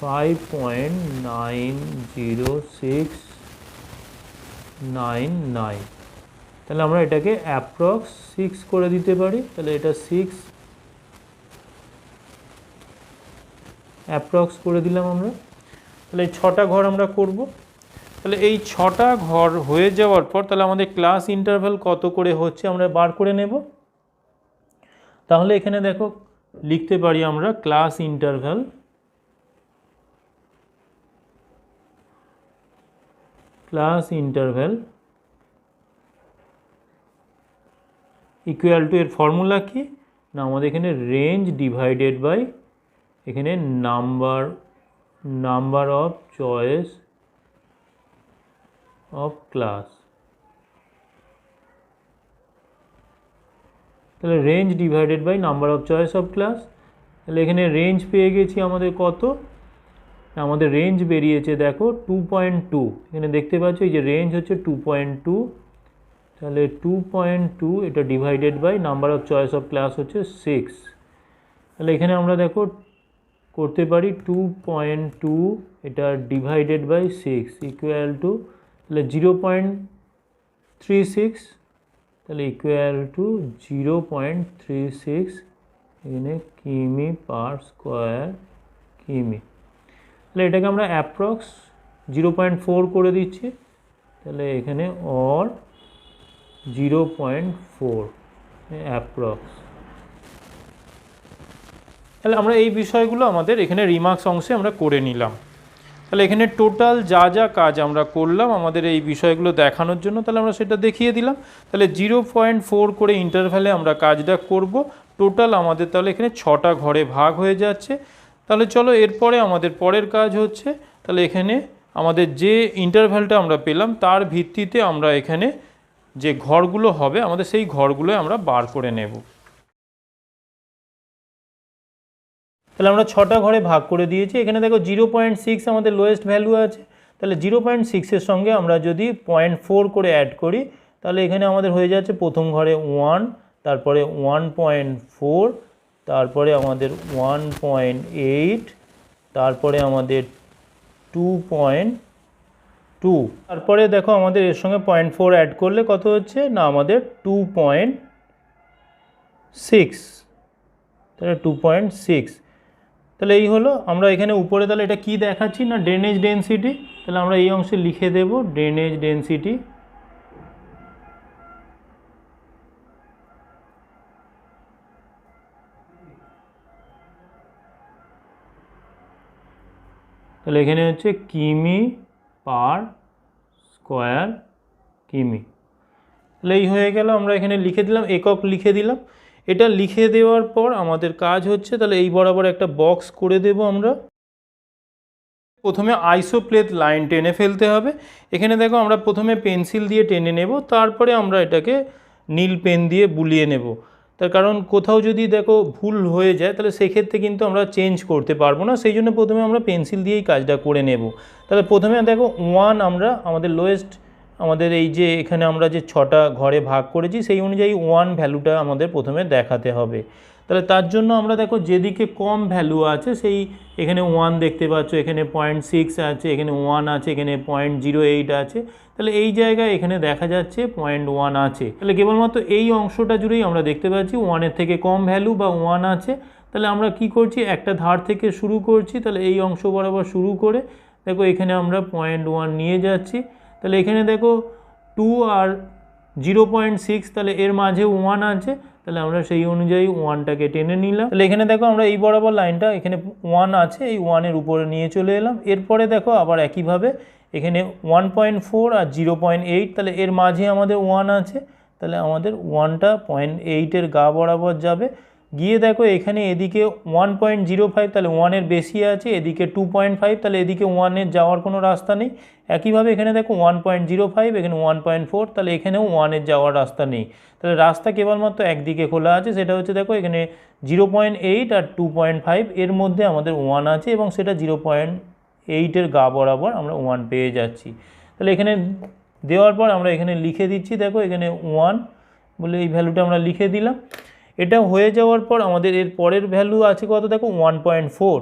5.90699। তাহলে আমরা এটাকে অ্যাপ্রক্স 6 করে দিতে পারি, তাহলে এটা 6 অ্যাপ্রক্স করে দিলাম আমরা। তাহলে এই 6টা ঘর আমরা করব। তাহলে এই 6টা ঘর হয়ে যাওয়ার পর তাহলে আমাদের ক্লাস ইন্টারভ্যাল কত করে হচ্ছে আমরা বার করে নেব। তাহলে এখানে দেখো লিখতে পারি আমরা ক্লাস ইন্টারভ্যাল ইকুয়াল টু এর ফর্মুলা কি না, আমাদের এখানে রেঞ্জ ডিভাইডেড বাই এখানে number of choice of class. তাহলে range divided by number of choice of class. তাহলে এখানে রেঞ্জ পেয়ে গেছি আমাদের কত, আমাদের রেঞ্জ বেরিয়েছে দেখো 2.2, এখানে দেখতে পাচ্ছ এই যে রেঞ্জ হচ্ছে 2.2, তাহলে 2.2 এটা divided by number of choice of class হচ্ছে 6। তাহলে এখানে আমরা দেখো করতে পারি 2.2 এটা ডিভাইডেড বাই 6 ইকুয়াল টু তাহলে 0.36, তাহলে ইকুয়াল টু 0.36 এখানে কিমি পার স্কোয়ার কিমি। তাহলে এটাকে আমরা অ্যাপ্রক্স 0.4 করে দিচ্ছি, তাহলে এখানে অর 0.4 অ্যাপ্রক্স। তাহলে আমরা এই বিষয়গুলো আমাদের এখানে রিমার্কস অংশে আমরা করে নিলাম। তাহলে এখানে টোটাল যা যা কাজ আমরা করলাম আমাদের এই বিষয়গুলো দেখানোর জন্য, তাহলে আমরা সেটা দেখিয়ে দিলাম। তাহলে 0.4 করে ইন্টারভ্যালে আমরা কাজটা করব। টোটাল আমাদের তাহলে এখানে 6টা ঘরে ভাগ হয়ে যাচ্ছে। তাহলে চলো এরপরে আমাদের পরের কাজ হচ্ছে, তাহলে এখানে আমাদের যে ইন্টারভ্যালটা আমরা পেলাম তার ভিত্তিতে আমরা এখানে যে ঘরগুলো হবে আমাদের সেই ঘরগুলো আমরা বার করে নেব। তাহলে আমরা 6টা ঘরে ভাগ করে দিয়েছি। এখানে দেখো 0.6 আমাদের লোয়েস্ট ভ্যালু আছে, তাহলে 0.6-এর সঙ্গে আমরা যদি 0.4 করে অ্যাড করি তাহলে এখানে আমাদের হয়ে যাচ্ছে প্রথম ঘরে 1, তারপরে 1.4, তারপরে আমাদের 1.8, তারপরে আমাদের 2.2, তারপরে দেখো আমাদের এর সঙ্গে 0.4 অ্যাড করলে কত হচ্ছে না আমাদের 2.6, তাহলে 2.6। তাহলে এই হলো আমরা এখানে উপরে তাহলে এটা কি দেখাচ্ছি না ড্রেনেজ ডেনসিটি, তাহলে আমরা এই অংশে লিখে দেব ড্রেনেজ ডেনসিটি। তাহলে এখানে হচ্ছে কিমি পার স্কোয়ার কিমি। তাহলে এই হয়ে গেল, আমরা এখানে লিখে দিলাম, একক লিখে দিলাম। এটা লিখে দেওয়ার পর আমাদের কাজ হচ্ছে তাহলে এই বরাবর একটা বক্স করে দেব আমরা। প্রথমে আইসোপ্লেট লাইন টেনে ফেলতে হবে। এখানে দেখো আমরা প্রথমে পেন্সিল দিয়ে টেনে নেব, তারপরে আমরা এটাকে নীল পেন দিয়ে বুলিয়ে নেব। তার কারণ কোথাও যদি দেখো ভুল হয়ে যায় তাহলে সেক্ষেত্রে কিন্তু আমরা চেঞ্জ করতে পারবো না, সেই জন্য প্রথমে আমরা পেন্সিল দিয়েই কাজটা করে নেব। তাহলে প্রথমে দেখো 1 আমরা আমাদের লোয়েস্ট, আমাদের এই যে এখানে আমরা যে 6টা ঘরে ভাগ করেছি সেই অনুযায়ী 1 ভ্যালুটা আমাদের প্রথমে দেখাতে হবে। তাহলে তার জন্য আমরা দেখো যেদিকে কম ভ্যালু আছে সেই এখানে 1 দেখতে পাচ্ছ, এখানে 0.6 আছে, এখানে 1 আছে, এখানে 0.08 আছে। তাহলে এই জায়গায় এখানে দেখা যাচ্ছে 0.1 আছে। তাহলে কেবলমাত্র এই অংশটা জুড়েই আমরা দেখতে পাচ্ছি 1-এর থেকে কম ভ্যালু বা 1 আছে। তাহলে আমরা কি করছি, একটা ধার থেকে শুরু করছি। তাহলে এই অংশ বরাবর শুরু করে দেখো এখানে আমরা 0.1 নিয়ে যাচ্ছি। তাহলে এখানে দেখো 2 আর 0.6, তাহলে এর মাঝে 1 আছে। তাহলে আমরা সেই অনুযায়ী 1টাকে টেনে নিলাম। তাহলে এখানে দেখো আমরা এই বরাবর লাইনটা এখানে 1 আছে, এই 1-এর উপরে নিয়ে চলে এলাম। এরপরে দেখো আবার একইভাবে এখানে 1.4 আর 0.8, তাহলে এর মাঝে আমাদের 1 আছে। তাহলে আমাদের 1টা 0.8-এর গা বরাবর যাবে, গিয়ে দেখো এখানে এদিকে 1.05, তাহলে 1-এর বেশি আছে, এদিকে 2.5, তাহলে এদিকে 1-এর যাওয়ার কোনো রাস্তা নেই। একইভাবে এখানে দেখো 1.05, এখানে 1.4, তাহলে এখানেও 1-এর যাওয়ার রাস্তা নেই। তাহলে রাস্তা কেবলমাত্র একদিকে খোলা আছে, সেটা হচ্ছে দেখো এখানে 0.8 আর 2.5 এর মধ্যে আমাদের 1 আছে এবং সেটা 0.8-এর গা বরাবর আমরা 1 পেয়ে যাচ্ছি। তাহলে এখানে দেওয়ার পর আমরা এখানে লিখে দিচ্ছি, দেখো এখানে 1 বলে এই ভ্যালুটা আমরা লিখে দিলাম। এটা হয়ে যাওয়ার পর আমাদের এর পরের ভ্যালু আছে কত, দেখো 1.4।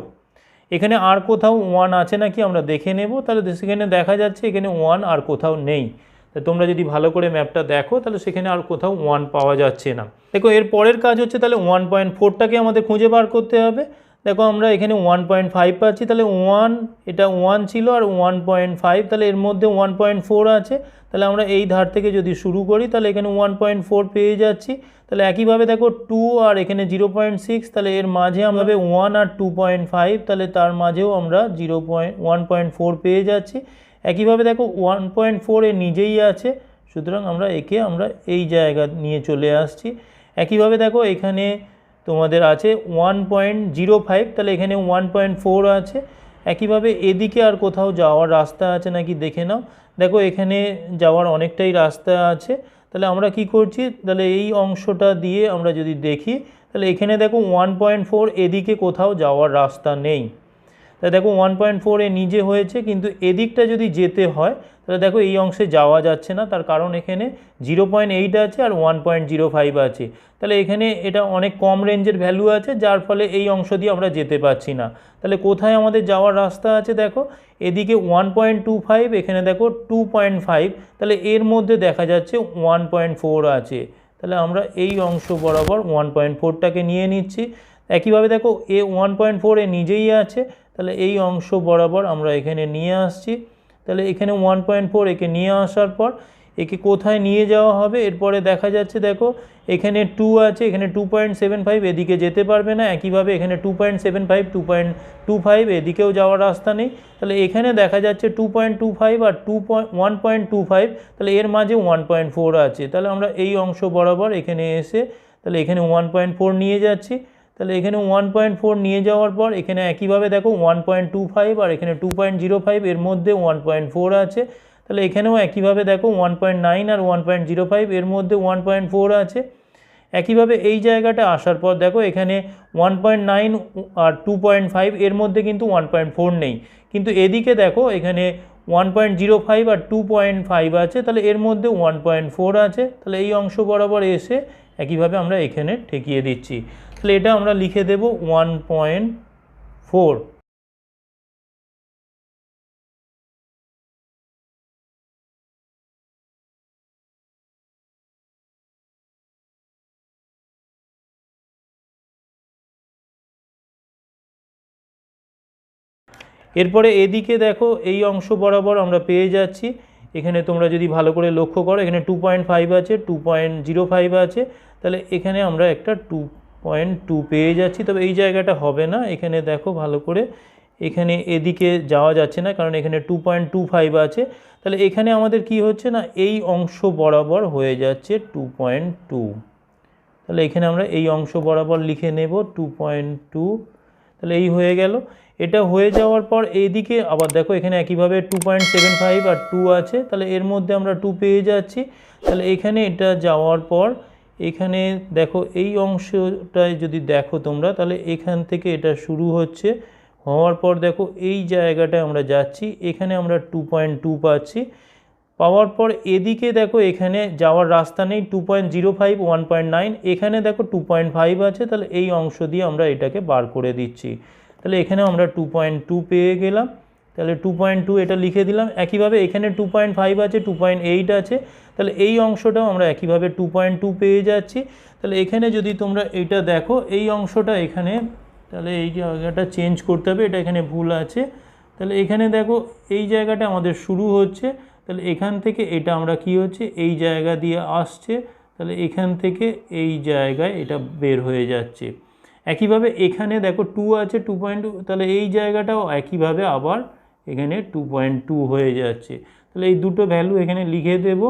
এখানে আর কোথাও 1 আছে নাকি আমরা দেখে নেব। তাহলে সেখানে দেখা যাচ্ছে এখানে 1 আর কোথাও নেই। তা তোমরা যদি ভালো করে ম্যাপটা দেখো তাহলে সেখানে আর কোথাও 1 পাওয়া যাচ্ছে না। দেখো এর পরের কাজ হচ্ছে তাহলে 1.4টাকে আমাদের খুঁজে বার করতে হবে। দেখো আমরা এখানে 1.5 পাচ্ছি, তাহলে 1 এটা 1 ছিল আর 1.5, তাহলে এর মধ্যে 1.4 আছে। তাহলে আমরা এই ধার থেকে যদি শুরু করি তাহলে এখানে 1.4 পেয়ে যাচ্ছি। তাহলে একইভাবে দেখো 2 আর এখানে 0.6, তাহলে এর মাঝে আমরা 1 আর 2.5, তাহলে তার মাঝেও আমরা 1.4 পেয়ে যাচ্ছি। একইভাবে দেখো 1.4 এ নিজেই আছে, সুতরাং আমরা একে আমরা এই জায়গা নিয়ে চলে আসছি। একইভাবে দেখো এখানে তোমাদের আছে 1.05, তাহলে এখানে 1.4 আছে। একইভাবে এদিকে আর কোথাও যাওয়ার রাস্তা আছে নাকি দেখে নাও। দেখো এখানে যাওয়ার অনেকটাই রাস্তা আছে। তাহলে আমরা কি করছি, তাহলে এই অংশটা দিয়ে আমরা যদি দেখি তাহলে এখানে দেখো 1.4 এদিকে কোথাও যাওয়ার রাস্তা নেই। তাহলে দেখো 1.4 এ নিজে হয়েছে, কিন্তু এদিকটা যদি যেতে হয় তাহলে দেখো এই অংশে যাওয়া যাচ্ছে না, তার কারণ এখানে 0.8 আছে আর 1.05 আছে। তাহলে এখানে এটা অনেক কম রেঞ্জের ভ্যালু আছে, যার ফলে এই অংশ দিয়ে আমরা যেতে পারছি না। তাহলে কোথায় আমাদের যাওয়ার রাস্তা আছে, দেখো এদিকে 1.25, এখানে দেখো 2.5, তাহলে এর মধ্যে দেখা যাচ্ছে 1.4 আছে। তাহলে আমরা এই অংশ বরাবর 1.4টাকে নিয়ে নিচ্ছি। একইভাবে দেখো এ 1.4 এ নিজেই আছে, তাহলে এই অংশ বরাবর আমরা এখানে নিয়ে আসছি। তাহলে এখানে 1.4 একে নিয়ে আসার পর একে কোথায় নিয়ে যাওয়া হবে, এরপরে দেখা যাচ্ছে দেখো এখানে 2 আছে, এখানে 2.75, এদিকে যেতে পারবে না। একইভাবে এখানে 2.75, 2.25 এদিকেও যাওয়ার রাস্তা নেই। তাহলে এখানে দেখা যাচ্ছে 2.25 আর 1.25, তাহলে এর মাঝে 1.4 আছে। তাহলে আমরা এই অংশ বরাবর এখানে এসে তাহলে এখানে 1.4 নিয়ে যাচ্ছি। তাহলে এখানে 1.4 নিয়ে যাওয়ার পর এখানে একইভাবে দেখো 1.25 আর এখানে 2.05, এর মধ্যে 1.4 আছে। তাহলে এখানেও একইভাবে দেখো 1.9 আর 1.05, এর মধ্যে 1.4 আছে। একইভাবে এই জায়গাটা আসার পর দেখো এখানে 1.9 আর 2.5, এর মধ্যে কিন্তু 1.4 নেই, কিন্তু এদিকে দেখো এখানে 1.05 আর 2.5 আছে, তাহলে এর মধ্যে 1.4 আছে। তাহলে এই অংশ বরাবর এসে একইভাবে আমরা এখানে ঠেকিয়ে দিচ্ছি। তাহলে এটা আমরা লিখে দেব 1.4। এরপরে এদিকে দেখো এই অংশ বরাবর আমরা পেয়ে যাচ্ছি। এখানে তোমরা যদি ভালো করে লক্ষ্য করো এখানে 2.5 আছে, 2.05 আছে, তাহলে এখানে আমরা একটা 2.2 পেয়ে যাচ্ছি। তবে এই জায়গাটা হবে না, এখানে দেখো ভালো করে এখানে এদিকে যাওয়া যাচ্ছে না, কারণ এখানে 2.25 আছে। তাহলে এখানে আমাদের কি হচ্ছে না, এই অংশ বরাবর হয়ে যাচ্ছে 2.2। তাহলে এখানে আমরা এই অংশ বরাবর লিখে নেব 2.2। তাহলে এই হয়ে গেল। এটা হয়ে যাওয়ার পর এইদিকে আবার দেখো এখানে একইভাবে 2.75 আর 2 আছে, তাহলে এর মধ্যে আমরা 2 পেয়ে যাচ্ছি। তাহলে এখানে এটা যাওয়ার পর এখানে দেখো এই অংশটায় যদি দেখো তোমরা, তাহলে এখান থেকে এটা শুরু হচ্ছে, হওয়ার পর দেখো এই জায়গাটায় আমরা যাচ্ছি, এখানে আমরা 2.2 পাচ্ছি। পাওয়ার পর এদিকে দেখো এখানে যাওয়ার রাস্তা নেই, 2.05 1.9, এখানে দেখো 2.5 আছে, তাহলে এই অংশ দিয়ে আমরা এটাকে বার করে দিচ্ছি। তাহলে এখানে আমরা 2.2 পেয়ে গেলাম। তাহলে 2.2 এটা লিখে দিলাম। একইভাবে এখানে 2.5 আছে, 2.8 আছে, তাহলে এই অংশটাও আমরা একইভাবে 2.2 পেয়ে যাচ্ছি। তাহলে এখানে যদি তোমরা এটা দেখো এই অংশটা এখানে, তাহলে এই জায়গাটা চেঞ্জ করতে হবে, এটা এখানে ভুল আছে। তাহলে এখানে দেখো এই জায়গাটা আমাদের শুরু হচ্ছে, তাহলে এখান থেকে এটা আমরা কি হচ্ছে এই জায়গা দিয়ে আসছে, তাহলে এখান থেকে এই জায়গায় এটা বের হয়ে যাচ্ছে। একইভাবে এখানে দেখো 2 আছে 2.2, তাহলে এই জায়গাটাও একইভাবে আবার এখানে 2.2 হয়ে যাচ্ছে। তাহলে এই দুটো ভ্যালু এখানে লিখে দেব।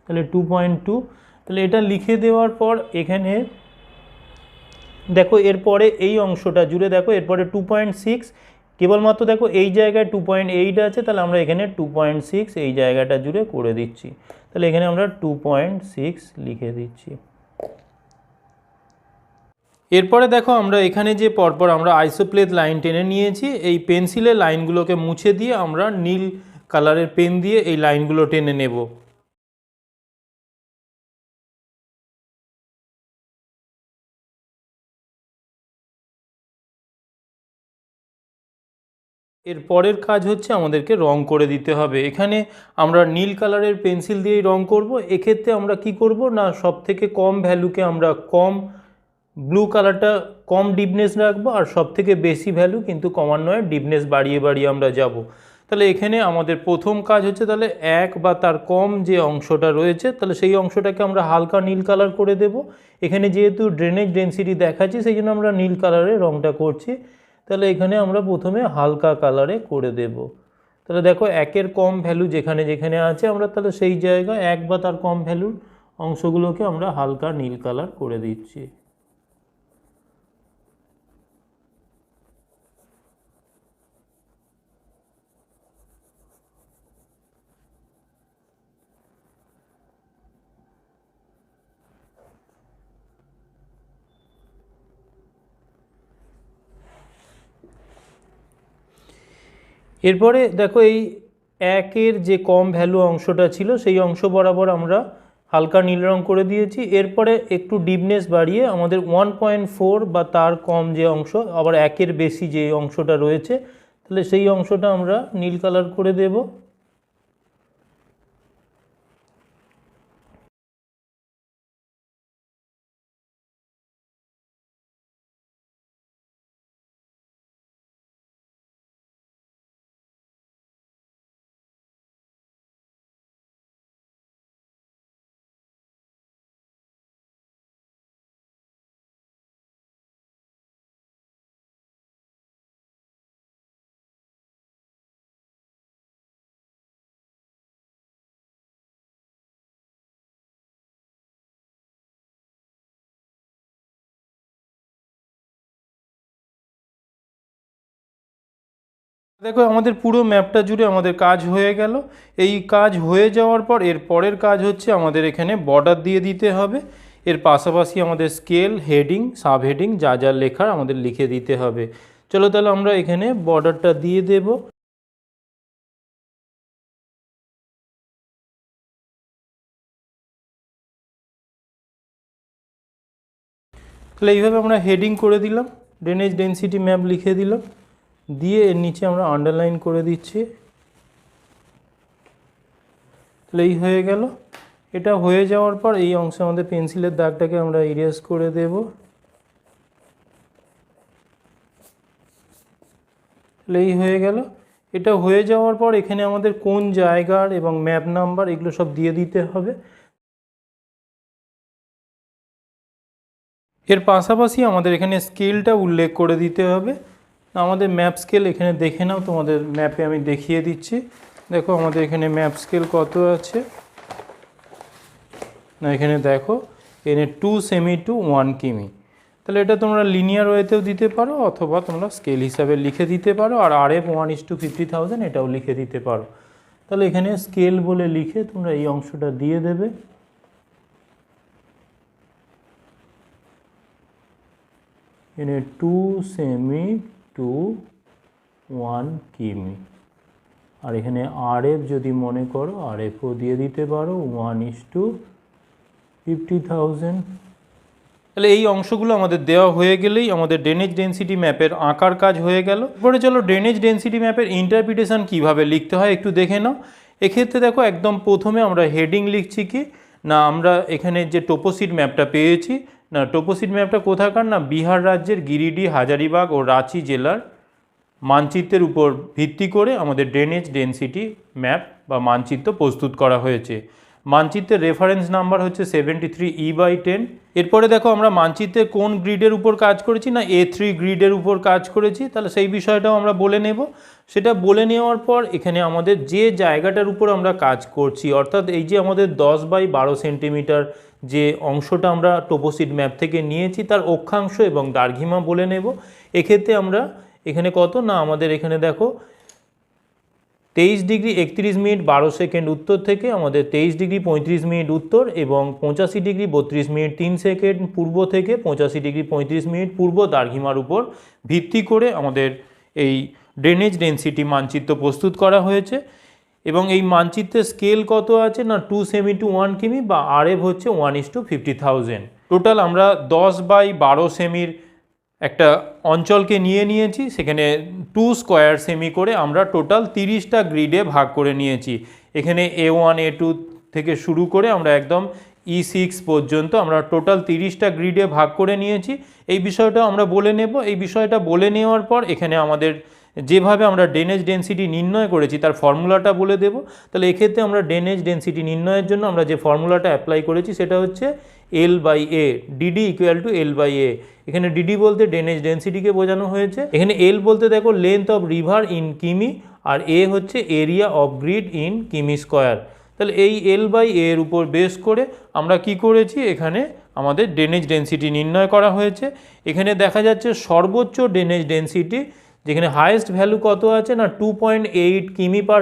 তাহলে 2.2, তাহলে এটা লিখে দেওয়ার পর এখানে দেখো এরপরে এই অংশটা জুড়ে দেখো এরপরে 2.6, কেবলমাত্র দেখো এই জায়গায় 2.8 আছে, তাহলে আমরা এখানে 2.6 এই জায়গাটা জুড়ে করে দিচ্ছি। তাহলে এখানে আমরা 2.6 লিখে দিচ্ছি। এরপরে দেখো আমরা এখানে যে পরপর আমরা আইসোপ্লেট লাইন টেনে নিয়েছি, এই পেন্সিলের লাইনগুলোকে মুছে দিয়ে আমরা নীল কালারের পেন দিয়ে এই লাইনগুলো টেনে নেব। এর পরের কাজ হচ্ছে আমাদেরকে রং করে দিতে হবে। এখানে আমরা নীল কালারের পেন্সিল দিয়েই রং করব। এক্ষেত্রে আমরা কি করব না, সব থেকে কম ভ্যালুকে আমরা কম, ব্লু কালারটা কম ডিপনেস রাখবো, আর সব থেকে বেশি ভ্যালু কিন্তু ক্রমান্বয়ে ডিপনেস বাড়িয়ে বাড়িয়ে আমরা যাব। তাহলে এখানে আমাদের প্রথম কাজ হচ্ছে তাহলে 1 বা তার কম যে অংশটা রয়েছে, তাহলে সেই অংশটাকে আমরা হালকা নীল কালার করে দেব। এখানে যেহেতু ড্রেনেজ ডেন্সিটি দেখাচ্ছি সেই জন্য আমরা নীল কালারে রংটা করছি। তাহলে এখানে আমরা প্রথমে হালকা কালারে করে দেব। তাহলে দেখো 1-এর কম ভ্যালু যেখানে যেখানে আছে আমরা তাহলে সেই জায়গায় 1 বা তার কম ভ্যালুর অংশগুলোকে আমরা হালকা নীল কালার করে দিচ্ছি। এরপরে দেখো এই 1-এর যে কম ভ্যালু অংশটা ছিল সেই অংশ বরাবর আমরা হালকা নীল রং করে দিয়েছি। এরপরে একটু ডিপনেস বাড়িয়ে আমাদের 1.4 বা তার কম যে অংশ, আবার 1-এর বেশি যে অংশটা রয়েছে, তাহলে সেই অংশটা আমরা নীল কালার করে দেব। দেখো আমাদের পুরো ম্যাপটা জুড়ে আমাদের কাজ হয়ে গেল। এই কাজ হয়ে যাওয়ার পর এর পরের কাজ হচ্ছে আমাদের এখানে বর্ডার দিয়ে দিতে হবে। এর পাশাপাশি আমাদের স্কেল, হেডিং, সাব হেডিং যা যা লেখার আমাদের লিখে দিতে হবে। চলো তাহলে আমরা এখানে বর্ডারটা দিয়ে দেব। তাহলে এইভাবে আমরা হেডিং করে দিলাম, ড্রেনেজ ডেন্সিটি ম্যাপ লিখে দিলাম, দিয়ে এর নিচে আমরা আন্ডারলাইন করে দিচ্ছি। তাহলে এই হয়ে গেল। এটা হয়ে যাওয়ার পর এই অংশে আমাদের পেন্সিলের দাগটাকে আমরা ইরেজ করে দেব। তাহলে এই হয়ে গেল। এটা হয়ে যাওয়ার পর এখানে আমাদের কোন জায়গার এবং ম্যাপ নাম্বার এগুলো সব দিয়ে দিতে হবে। এর পাশাপাশি আমাদের এখানে স্কেলটা উল্লেখ করে দিতে হবে। আমাদের ম্যাপ স্কেল এখানে দেখে নাও, তোমাদের ম্যাপে আমি দেখিয়ে দিচ্ছি। দেখো আমাদের এখানে ম্যাপ স্কেল কত আছে না, এখানে দেখো এখানে 2 সেমি টু 1 কিমি। তাহলে এটা তোমরা লিনিয়ার ওয়েতেও দিতে পারো অথবা তোমরা স্কেল হিসাবে লিখে দিতে পারো, আর RF 1:50,000 এটাও লিখে দিতে পারো। তাহলে এখানে স্কেল বলে লিখে তোমরা এই অংশটা দিয়ে দেবে। এখানে 2 সেমি টু 1 কিমি, আর এখানে RF যদি মনে করো RFও দিয়ে দিতে পারো 1:50,000। তাহলে এই অংশগুলো আমাদের দেওয়া হয়ে গেলেই আমাদের ড্রেনেজ ডেন্সিটি ম্যাপের আঁকার কাজ হয়ে গেল। এবারে চলো ড্রেনেজ ডেন্সিটি ম্যাপের ইন্টারপ্রিটেশন কিভাবে লিখতে হয় একটু দেখে নাও। এক্ষেত্রে দেখো একদম প্রথমে আমরা হেডিং লিখছি কি না, আমরা এখানে যে টোপোসিট ম্যাপটা পেয়েছি না, টোপোসিট ম্যাপটা কোথাকার না, বিহার রাজ্যের গিরিডি, হাজারিবাগ ও রাঁচি জেলার মানচিত্রের উপর ভিত্তি করে আমাদের ড্রেনেজ ডেন্সিটি ম্যাপ বা মানচিত্র প্রস্তুত করা হয়েছে। মানচিত্রের রেফারেন্স নাম্বার হচ্ছে 73E/10। এরপরে দেখো আমরা মানচিত্রের কোন গ্রিডের উপর কাজ করেছি না, A3 গ্রিডের উপর কাজ করেছি। তাহলে সেই বিষয়টাও আমরা বলে নেব। সেটা বলে নেওয়ার পর এখানে আমাদের যে জায়গাটার উপর আমরা কাজ করছি, অর্থাৎ এই যে আমাদের 10/12 সেন্টিমিটার যে অংশটা আমরা টোপোসিট ম্যাপ থেকে নিয়েছি তার অক্ষাংশ এবং দ্রাঘিমা বলে নেব। এক্ষেত্রে আমরা এখানে কত না, আমাদের এখানে দেখো 23 ডিগ্রি 31 মিনিট 12 সেকেন্ড উত্তর থেকে আমাদের 23 ডিগ্রি 35 মিনিট উত্তর এবং 85 ডিগ্রি 32 মিনিট 3 সেকেন্ড পূর্ব থেকে 85 ডিগ্রি 35 মিনিট পূর্ব দ্রাঘিমার উপর ভিত্তি করে আমাদের এই ড্রেনেজ ডেন্সিটি মানচিত্র প্রস্তুত করা হয়েছে। এবং এই মানচিত্রের স্কেল কত আছে না, 2 সেমি টু 1 কিমি বা RF হচ্ছে 1:50,000। টোটাল আমরা 10/12 সেমির একটা অঞ্চলকে নিয়েছি, সেখানে 2 স্কোয়ার সেমি করে আমরা টোটাল 30টা গ্রিডে ভাগ করে নিয়েছি। এখানে A1 A2 থেকে শুরু করে আমরা একদম E6 পর্যন্ত আমরা টোটাল 30টা গ্রিডে ভাগ করে নিয়েছি। এই বিষয়টা আমরা বলে নেব। এই বিষয়টা বলে নেওয়ার পর এখানে আমাদের যেভাবে আমরা ড্রেনেজ ডেন্সিটি নির্ণয় করেছি তার ফর্মুলাটা বলে দেব। তাহলে এক্ষেত্রে আমরা ড্রেনেজ ডেন্সিটি নির্ণয়ের জন্য আমরা যে ফর্মুলাটা অ্যাপ্লাই করেছি সেটা হচ্ছে L/A, DD = L/A। এখানে DD বলতে ড্রেনেজ ডেন্সিটিকে বোঝানো হয়েছে। এখানে L বলতে দেখো লেন্থ অফ রিভার ইন কিমি, আর A হচ্ছে এরিয়া অফ গ্রিড ইন কিমি স্কোয়ার। তাহলে এই L/A এর উপর বেস করে আমরা কি করেছি, এখানে আমাদের ড্রেনেজ ডেন্সিটি নির্ণয় করা হয়েছে। এখানে দেখা যাচ্ছে সর্বোচ্চ ড্রেনেজ ডেন্সিটি যেখানে হাইয়েস্ট ভ্যালু কত আছে না 2.8 কিমি পার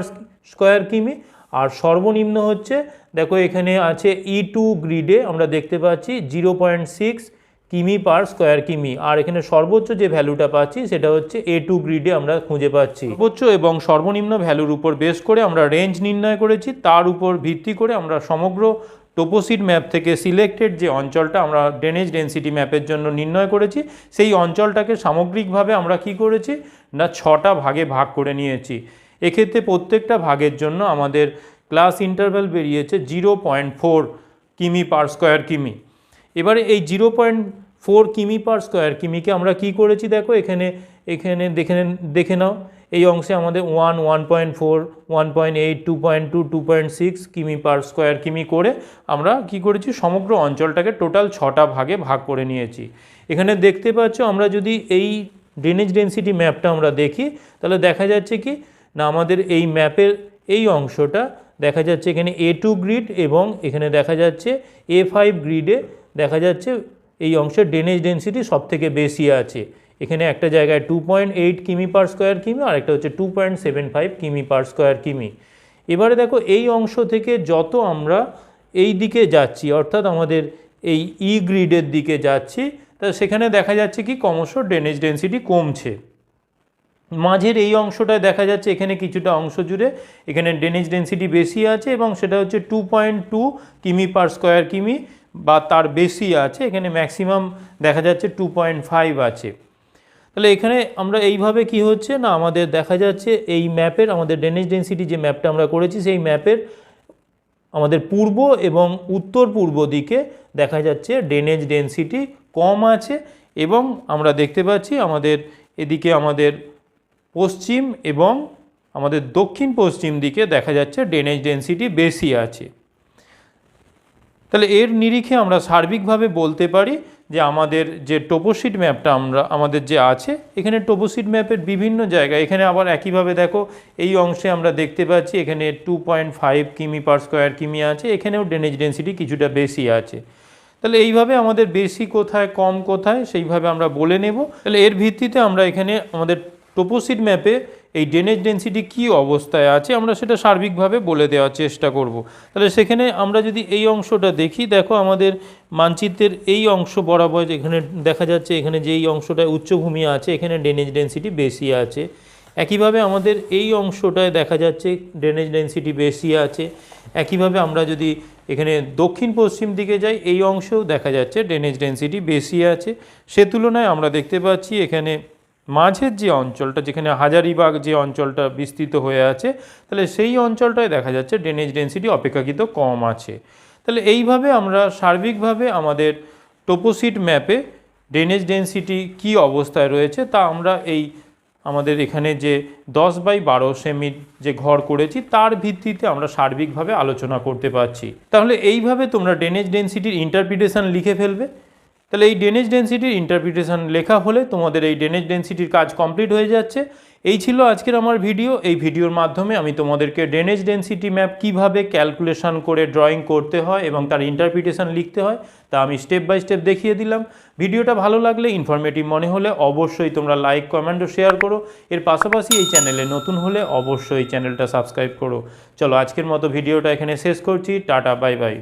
স্কোয়ার কিমি, আর সর্বনিম্ন হচ্ছে দেখো এখানে আছে E2 গ্রিডে আমরা দেখতে পাচ্ছি 0.6 কিমি পার স্কোয়ার কিমি, আর এখানে সর্বোচ্চ যে ভ্যালুটা পাচ্ছি সেটা হচ্ছে A2 গ্রিডে আমরা খুঁজে পাচ্ছি। সর্বোচ্চ এবং সর্বনিম্ন ভ্যালুর উপর বেস করে আমরা রেঞ্জ নির্ণয় করেছি, তার উপর ভিত্তি করে আমরা সমগ্র টোপোসিট ম্যাপ থেকে সিলেক্টেড যে অঞ্চলটা আমরা ড্রেনেজ ডেন্সিটি ম্যাপের জন্য নির্ণয় করেছি সেই অঞ্চলটাকে সামগ্রিকভাবে আমরা কি করেছি না 6টা ভাগে ভাগ করে নিয়েছি। এক্ষেত্রে প্রত্যেকটা ভাগের জন্য আমাদের ক্লাস ইন্টারভ্যাল বেরিয়েছে 0.4 কিমি পার স্কোয়ার কিমি। এবারে এই 0.4 কিমি পার স্কোয়ার কিমিকে আমরা কি করেছি দেখো এখানে এখানে দেখে নাও। এই অংশে আমাদের 1, 1.4, 1.8, 2.2, 2.6 কিমি পার স্কোয়ার কিমি করে আমরা কি করেছি সমগ্র অঞ্চলটাকে টোটাল 6টা ভাগে ভাগ করে নিয়েছি। এখানে দেখতে পাচ্ছ আমরা যদি এই ড্রেনেজ ডেন্সিটি ম্যাপটা আমরা দেখি তাহলে দেখা যাচ্ছে কি না আমাদের এই ম্যাপের এই অংশটা দেখা যাচ্ছে এখানে A2 গ্রিড এবং এখানে দেখা যাচ্ছে A5 গ্রিডে দেখা যাচ্ছে এই অংশের ড্রেনেজ ডেন্সিটি সবথেকে বেশি আছে। এখানে একটা জায়গায় 2.8 কিমি পার স্কোয়ার কিমি আর একটা হচ্ছে 2.75 কিমি পার স্কোয়ার কিমি। এবারে দেখো এই অংশ থেকে যত আমরা এই দিকে যাচ্ছি অর্থাৎ আমাদের এই E গ্রিডের দিকে যাচ্ছি তা সেখানে দেখা যাচ্ছে কি ক্রমশ ড্রেনেজ ডেন্সিটি কমছে। মাঝের এই অংশটায় দেখা যাচ্ছে এখানে কিছুটা অংশ জুড়ে এখানে ড্রেনেজ ডেন্সিটি বেশি আছে এবং সেটা হচ্ছে 2.2 কিমি পার স্কোয়ার কিমি বা তার বেশি আছে। এখানে ম্যাক্সিমাম দেখা যাচ্ছে 2.5 আছে। তাহলে এখানে আমরা এইভাবে কি হচ্ছে না আমাদের দেখা যাচ্ছে এই ম্যাপের আমাদের ড্রেনেজ ডেন্সিটি যে ম্যাপটা আমরা করেছি সেই ম্যাপের আমাদের পূর্ব এবং উত্তর পূর্ব দিকে দেখা যাচ্ছে ড্রেনেজ ডেন্সিটি কম আছে এবং আমরা দেখতে পাচ্ছি আমাদের এদিকে আমাদের পশ্চিম এবং আমাদের দক্ষিণ পশ্চিম দিকে দেখা যাচ্ছে ড্রেনেজ ডেন্সিটি বেশি আছে। তাহলে এর নিরিখে আমরা সার্বিকভাবে বলতে পারি যে আমাদের যে টোপোসিট ম্যাপটা আমাদের যে আছে এখানে টোপোসিট ম্যাপের বিভিন্ন জায়গায় এখানে আবার একইভাবে দেখো এই অংশে আমরা দেখতে পাচ্ছি এখানে 2.5 কিমি পার স্কোয়ার কিমি আছে, এখানেও ড্রেনেজ ডেন্সিটি কিছুটা বেশি আছে। তাহলে এইভাবে আমাদের বেশি কোথায় কম কোথায় সেইভাবে আমরা বলে নেব। তাহলে এর ভিত্তিতে আমরা এখানে আমাদের টোপোসিট ম্যাপে এই ড্রেনেজ ডেন্সিটি কী অবস্থায় আছে আমরা সেটা সার্বিকভাবে বলে দেওয়ার চেষ্টা করব। তাহলে সেখানে আমরা যদি এই অংশটা দেখি, দেখো আমাদের মানচিত্রের এই অংশ বরাবর এখানে দেখা যাচ্ছে এখানে যেই অংশটায় উচ্চভূমি আছে এখানে ড্রেনেজ ডেন্সিটি বেশি আছে। একইভাবে আমাদের এই অংশটায় দেখা যাচ্ছে ড্রেনেজ ডেন্সিটি বেশি আছে। একইভাবে আমরা যদি এখানে দক্ষিণ পশ্চিম দিকে যাই এই অংশেও দেখা যাচ্ছে ড্রেনেজ ডেন্সিটি বেশি আছে। সে তুলনায় আমরা দেখতে পাচ্ছি এখানে মাঝের যে অঞ্চলটা, যেখানে হাজারিবাগ যে অঞ্চলটা বিস্তৃত হয়ে আছে, তাহলে সেই অঞ্চলটায় দেখা যাচ্ছে ড্রেনেজ ডেন্সিটি অপেক্ষাকৃত কম আছে। তাহলে এইভাবে আমরা সার্বিকভাবে আমাদের টোপোসিট ম্যাপে ড্রেনেজ ডেন্সিটি কী অবস্থায় রয়েছে তা আমরা এই আমাদের এখানে যে 10/12 সেমির যে ঘর করেছি তার ভিত্তিতে আমরা সার্বিকভাবে আলোচনা করতে পারছি। তাহলে এইভাবে তোমরা ড্রেনেজ ডেন্সিটির ইন্টারপ্রিটেশন লিখে ফেলবে। তাহলে এই ড্রেনেজ ডেন্সিটির ইন্টারপ্রিটেশন লেখা হলে তোমাদের এই ড্রেনেজ ডেন্সিটির কাজ কমপ্লিট হয়ে যাচ্ছে। এই ছিল আজকের আমার ভিডিও। এই ভিডিওর মাধ্যমে আমি তোমাদেরকে ড্রেনেজ ডেন্সিটি ম্যাপ কিভাবে ক্যালকুলেশন করে ড্রয়িং করতে হয় এবং তার ইন্টারপ্রিটেশন লিখতে হয় তা আমি স্টেপ বাই স্টেপ দেখিয়ে দিলাম। ভিডিওটা ভালো লাগলে, ইনফরমেটিভ মনে হলে অবশ্যই তোমরা লাইক, কমেন্ট ও শেয়ার করো। এর পাশাপাশি এই চ্যানেলে নতুন হলে অবশ্যই চ্যানেলটা সাবস্ক্রাইব করো। চলো আজকের মতো ভিডিওটা এখানে শেষ করছি। Tata, bye bye.